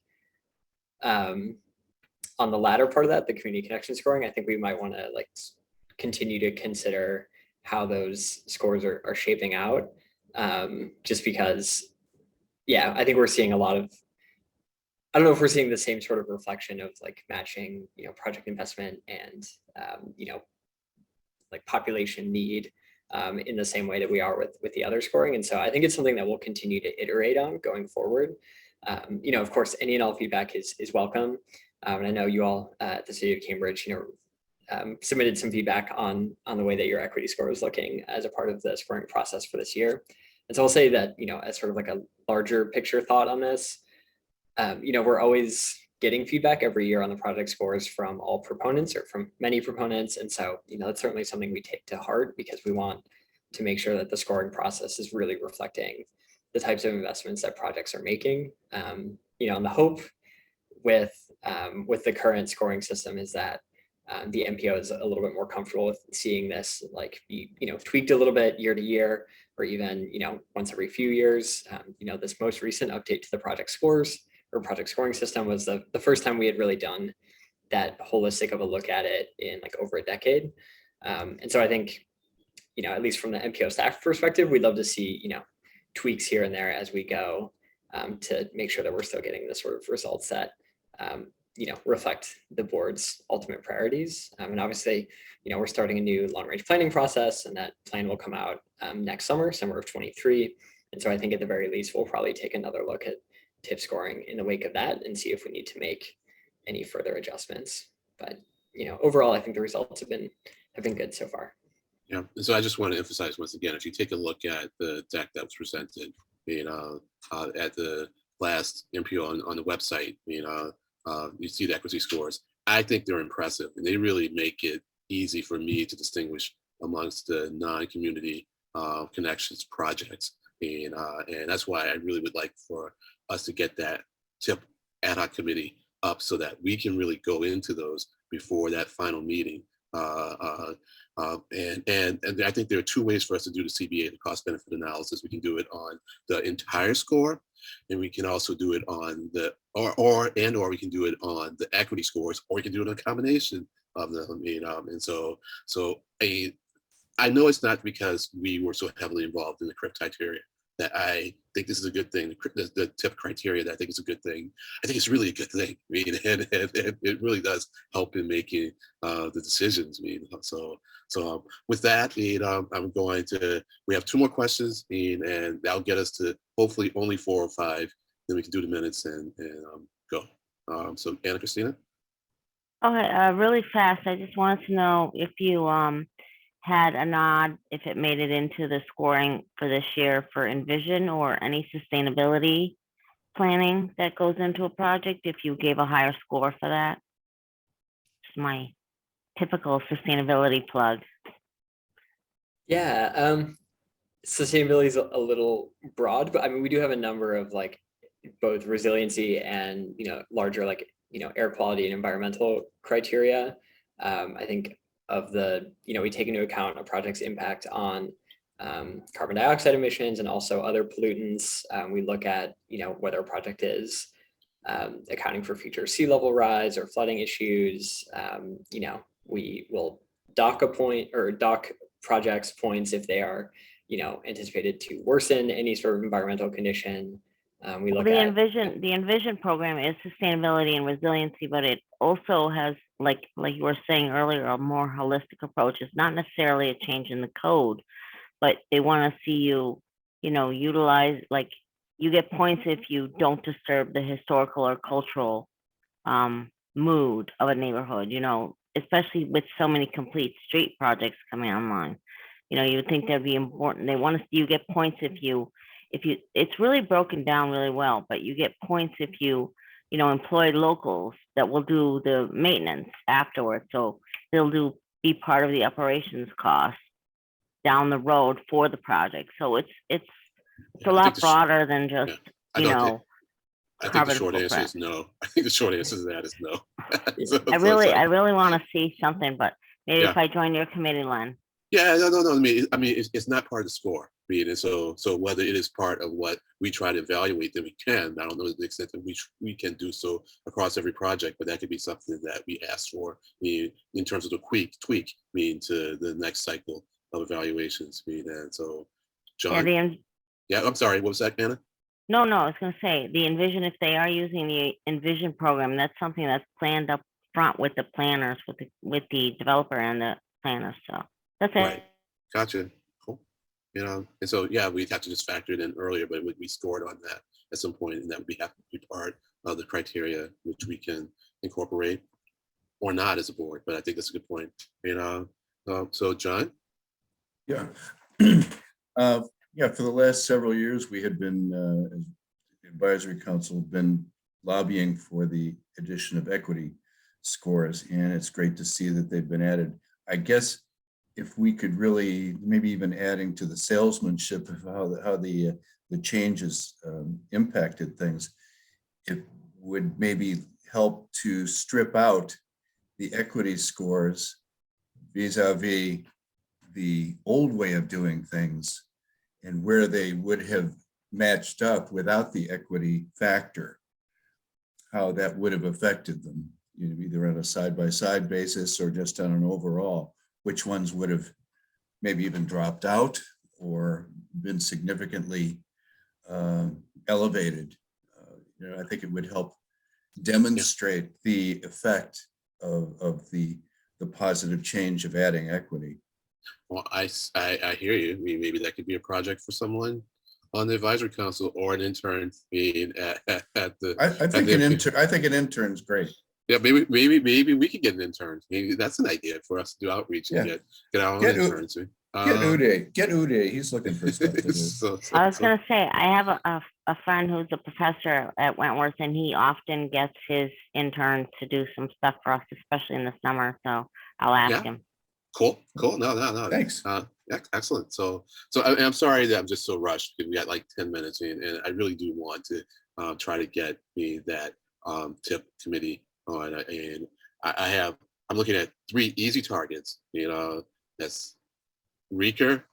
on the latter part of that, the community connection scoring, I think we might want to like continue to consider how those scores are shaping out, just because, yeah, I think we're seeing a lot of, I don't know if we're seeing the same sort of reflection of like matching, project investment and, like population need in the same way that we are with the other scoring. And so I think it's something that we'll continue to iterate on going forward. Of course, any and all feedback is welcome. And I know you all at the City of Cambridge, submitted some feedback on the way that your equity score is looking as a part of the scoring process for this year. And so I'll say that, as sort of like a larger picture thought on this, we're always getting feedback every year on the project scores from all proponents or from many proponents. And so, that's certainly something we take to heart because we want to make sure that the scoring process is really reflecting the types of investments that projects are making. And the hope with the current scoring system is that the MPO is a little bit more comfortable with seeing this like be, tweaked a little bit year to year, or even, once every few years. This most recent update to the project scores or project scoring system was the first time we had really done that holistic of a look at it in like over a decade. And so I think, at least from the MPO staff perspective, we'd love to see, tweaks here and there as we go to make sure that we're still getting the sort of results that, reflect the board's ultimate priorities. And obviously, we're starting a new long range planning process, and that plan will come out next summer of 23. And so I think at the very least, we'll probably take another look at TIP scoring in the wake of that and see if we need to make any further adjustments. But, overall, I think the results have been good so far. Yeah, and so I just want to emphasize once again, if you take a look at the deck that was presented, at the last MPO on the website, you see the equity scores. I think they're impressive, and they really make it easy for me to distinguish amongst the non-community connections projects. And that's why I really would like for us to get that TIP ad hoc committee up so that we can really go into those before that final meeting. And I think there are two ways for us to do the CBA, the cost benefit analysis. We can do it on the entire score, and we can also do it on the or we can do it on the equity scores, or we can do it on a combination of them. I know it's not because we were so heavily involved in the CRIP criteria that I think this is a good thing. The TIP criteria that I think is a good thing. I think it's really a good thing. And it really does help in making the decisions. So with that, I'm going to. We have 2 more questions, and that'll get us to hopefully only 4 or 5. Then we can do the minutes and go. So Anna Christina. Okay, really fast. I just wanted to know if you had a nod, if it made it into the scoring for this year for Envision or any sustainability planning that goes into a project, if you gave a higher score for that. It's my typical sustainability plug. Yeah, sustainability is a little broad, but I mean, we do have a number of like both resiliency and, larger like, air quality and environmental criteria. I think of the, we take into account a project's impact on carbon dioxide emissions and also other pollutants. We look at, whether a project is accounting for future sea level rise or flooding issues. We will dock projects points if they are, anticipated to worsen any sort of environmental condition. We look the at Envision program is sustainability and resiliency, but it also has, like you were saying earlier, a more holistic approach. It's not necessarily a change in the code, but they want to see you, utilize, like you get points if you don't disturb the historical or cultural mood of a neighborhood, especially with so many complete street projects coming online. You would think that'd be important. They want to see you get points if you it's really broken down really well, but you get points if you employ locals that will do the maintenance afterwards. So they'll be part of the operations cost down the road for the project. So it's a lot broader than just, I think the carbon short answer footprint. is no. I think the short answer to that is no. I really want to see something, but maybe Yeah. if I join your committee, Len. Yeah, no. I mean, it's not part of the score. I mean, and so whether it is part of what we try to evaluate, then we can. I don't know to the extent that we can do so across every project, but that could be something that we ask for in terms of the tweak, to the next cycle of evaluations. And so, John. Yeah, I'm sorry. What was that, Anna? No, I was going to say the Envision. If they are using the Envision program, that's something that's planned up front with the planners, with the developer and the planners. So that's it. Right. Gotcha. Cool. And so we'd have to just factor it in earlier, but it would be scored on that at some point, and that would have to be part of the criteria which we can incorporate or not as a board. But I think that's a good point. So John. Yeah. For the last several years, we had been, as advisory council, been lobbying for the addition of equity scores, and it's great to see that they've been added. I guess if we could really, maybe even adding to the salesmanship of how the changes impacted things, it would maybe help to strip out the equity scores vis-a-vis the old way of doing things, and where they would have matched up without the equity factor, how that would have affected them, either on a side-by-side basis or just on an overall, which ones would have maybe even dropped out or been significantly elevated. I think it would help demonstrate the effect of the positive change of adding equity. Well, I hear you. I mean, maybe that could be a project for someone on the advisory council or an intern being at the. I think an intern's great. Yeah, maybe we could get an intern. Maybe that's an idea for us to do outreach and get our own interns. Get Uday. He's looking for stuff to do. I was going to say, I have a friend who's a professor at Wentworth, and he often gets his interns to do some stuff for us, especially in the summer. So I'll ask him. Cool. No. Thanks. Excellent. So I'm sorry that I'm just so rushed because we got like 10 minutes in, and I really do want to try to get that TIP committee on. And I'm looking at 3 easy targets. That's Reeker,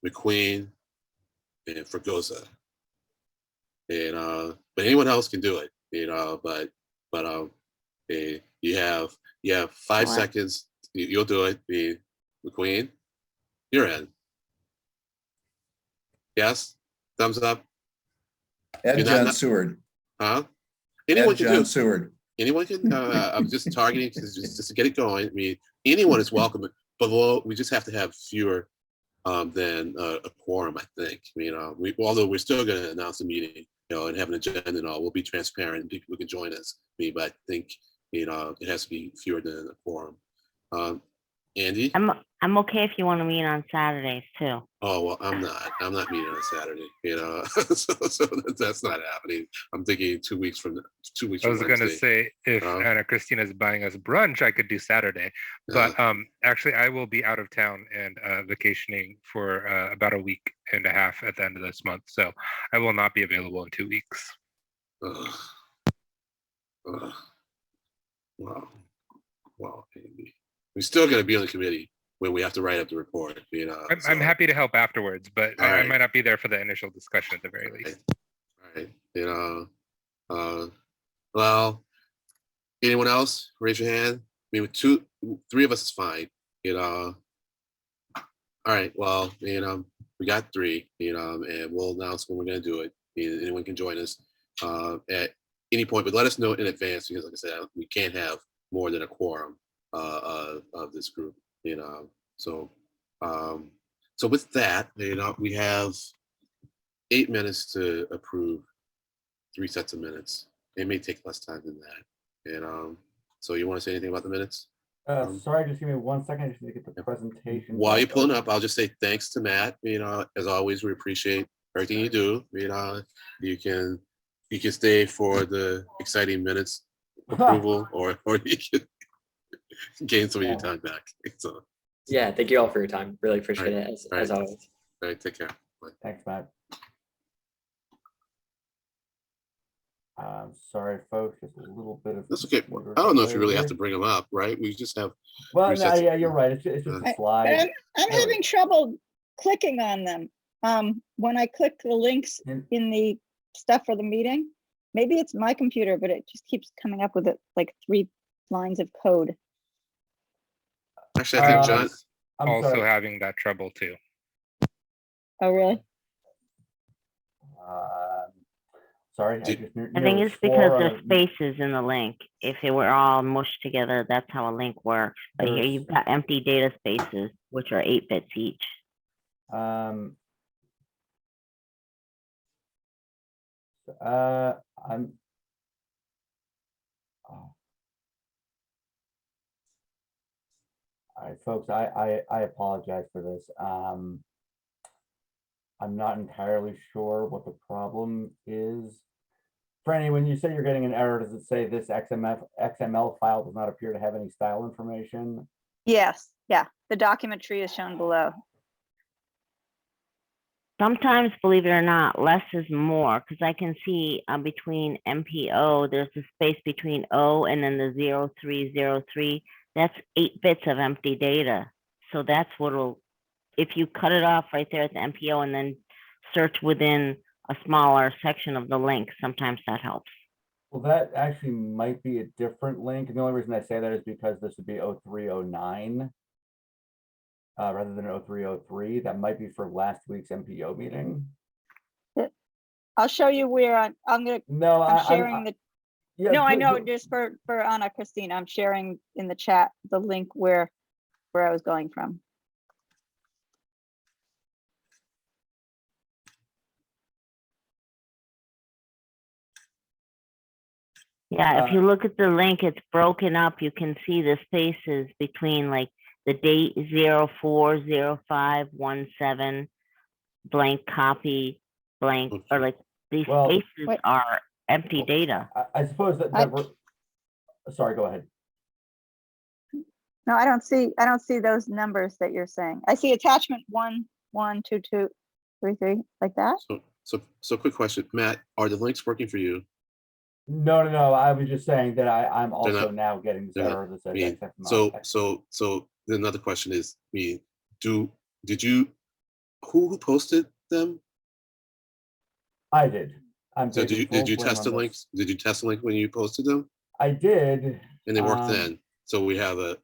McQueen, and Fregosa. And but anyone else can do it. But you have 5 seconds. You'll do it. McQueen, you're in. Yes? Thumbs up? Add John Seward. Huh? Anyone can John Seward. Anyone can. I'm just targeting just to get it going. I mean, anyone is welcome. Below, we just have to have fewer than a quorum, I think. Although we're still going to announce the meeting, and have an agenda and all, we'll be transparent and people can join us. But I think, it has to be fewer than a quorum. Andy? I'm okay if you want to meet on Saturdays too. Oh, well, I'm not meeting on Saturday, so that's not happening. I'm thinking 2 weeks from I was going to say, if Anna Christina is buying us brunch, I could do Saturday, but actually I will be out of town and vacationing for about a week and a half at the end of this month. So I will not be available in 2 weeks. Wow, Andy. We're still going to be on the committee when we have to write up the report. I'm happy to help afterwards, but I might not be there for the initial discussion at the very least. All right. Well, anyone else? Raise your hand. I mean, 3 of us is fine. All right. Well, we got 3. And we'll announce when we're going to do it. Anyone can join us at any point, but let us know in advance because, like I said, we can't have more than a quorum of this group. So with that, we have 8 minutes to approve 3 sets of minutes. It may take less time than that. So you want to say anything about the minutes? Sorry, just give me 1 second. I just need to get the presentation. While you're pulling up, I'll just say thanks to Matt. As always, we appreciate everything you do. You can stay for the exciting minutes approval, or you can gain some of your time back. So, Yeah, thank you all for your time. Really appreciate Alright, it as alright. always. all right, take care. Bye. Thanks, Matt. Sorry, folks, just a little bit of. That's okay. computer I don't know if you delay really have here. to bring them up, right? We just have. Well, we just no, have to- yeah, you're right. It's just a But slide. I'm There we having trouble clicking on them. When I click the links in the stuff for the meeting, maybe it's my computer, but it just keeps coming up with it like 3 lines of code. Actually, I think John. I'm Also sorry. having that trouble too. Oh, really? Sorry, Did- I think it's because there's spaces in the link. If they were all mushed together, that's how a link works. But here you've got empty data spaces, which are 8 bits each. I'm oh. All right, folks, I apologize for this. I'm not entirely sure what the problem is. Franny, when you say you're getting an error, does it say this XML file does not appear to have any style information? Yes, yeah. The document tree is shown below. Sometimes, believe it or not, less is more, because I can see between MPO, there's a space between O and then the 0303. That's 8 bits of empty data. So that's what'll, if you cut it off right there at the MPO and then search within a smaller section of the link, sometimes that helps. Well, that actually might be a different link. And the only reason I say that is because this would be 0309 rather than 0303. That might be for last week's MPO meeting. I'll show you where I'm gonna. No, I'm sharing the. Yeah, No, I know. Just for Anna, Christine, I'm sharing in the chat the link where I was going from. Yeah, if you look at the link, it's broken up. You can see the spaces between like the date 040517 blank copy blank, or like these spaces are empty data. I suppose that, sorry, go ahead. No, I don't see those numbers that you're saying. I see attachment 1, 1, 2, 2, 3, 3, like that. So quick question, Matt, are the links working for you? No. I was just saying that I'm also now getting this error that says XML. So the another question is, who posted them? I did. So did you test the links? Did you test the link when you posted them? I did. And they worked then. So we have a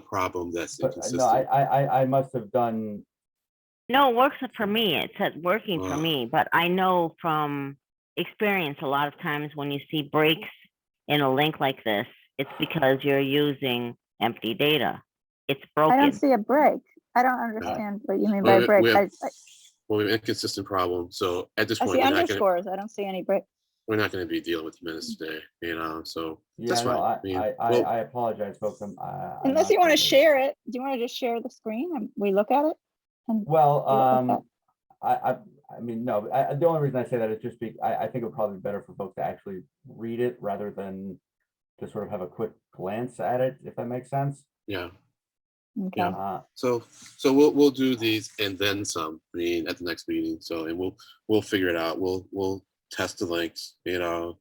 problem that's inconsistent. No, I must have done. No, it works for me. It said working for me, but I know from experience a lot of times when you see breaks in a link like this, it's because you're using empty data. It's broken. I don't see a break. I don't understand what you mean by break. We have an inconsistent problem. So at this I point, see underscores. I don't see any break. We're not going to be dealing with the minutes today, so yeah, that's no, fine. I apologize, folks. Unless you want to share it, do you want to just share the screen and we look at it? Well, I mean, no. The only reason I say that is just I think it would probably be better for folks to actually read it rather than to sort of have a quick glance at it, if that makes sense. Yeah. Okay. Yeah. So we'll do these and then some. At the next meeting. So and we'll figure it out. We'll test the links, and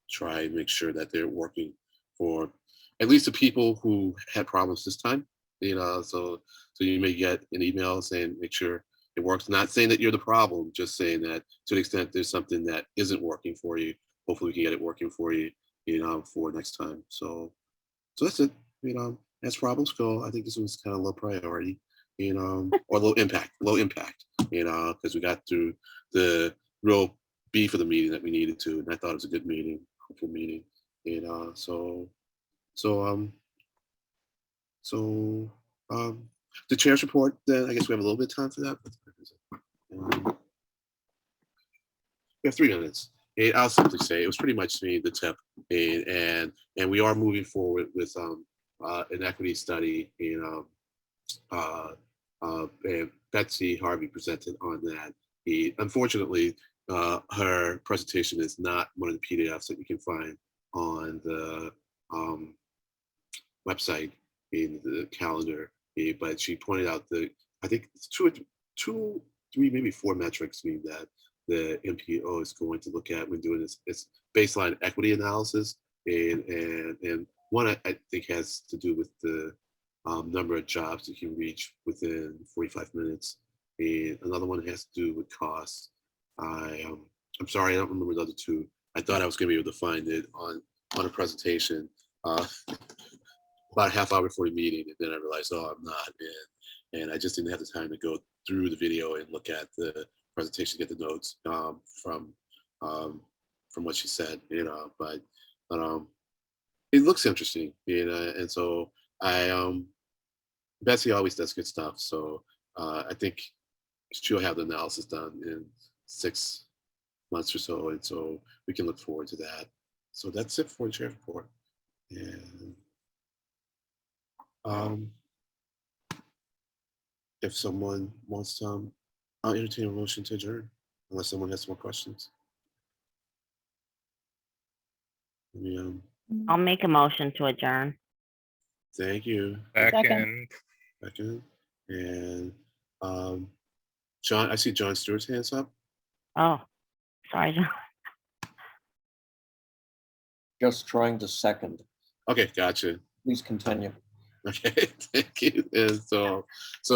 try and make sure that they're working for at least the people who had problems this time. So you may get an email saying make sure it works. Not saying that you're the problem, just saying that to the extent there's something that isn't working for you, hopefully we can get it working for you, for next time. So that's it. As problems go, I think this was kind of low priority, or low impact, because we got through the real beef of the meeting that we needed to, and I thought it was a good meeting, hopeful meeting, the chair's report. Then I guess we have a little bit of time for that. We have 3 minutes. I'll simply say it was pretty much the tip, and we are moving forward with an equity study, and Betsy Harvey presented on that. Unfortunately, her presentation is not one of the PDFs that you can find on the website in the calendar. But she pointed out I think it's two, three, maybe four metrics that the MPO is going to look at when doing this baseline equity analysis, and one I think has to do with the number of jobs you can reach within 45 minutes, and another one has to do with costs. I'm sorry, I don't remember the other two. I thought I was going to be able to find it on a presentation about a half hour before the meeting, and then I realized, oh, I'm not, and I just didn't have the time to go through the video and look at the presentation, get the notes from what she said, but it looks interesting, and so Betsy always does good stuff, so I think she'll have the analysis done in 6 months or so, and so we can look forward to that. So that's it for the chair report. And if someone wants to, I'll entertain a motion to adjourn, unless someone has more questions. I'll make a motion to adjourn. Thank you. Second. And John, I see John Stewart's hands up. Oh, sorry, John. Just trying to second. Okay, gotcha. Please continue. Okay, thank you. And so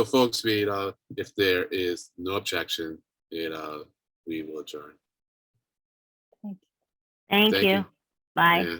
folks, if there is no objection, we will adjourn. Thank you. Bye. Yeah.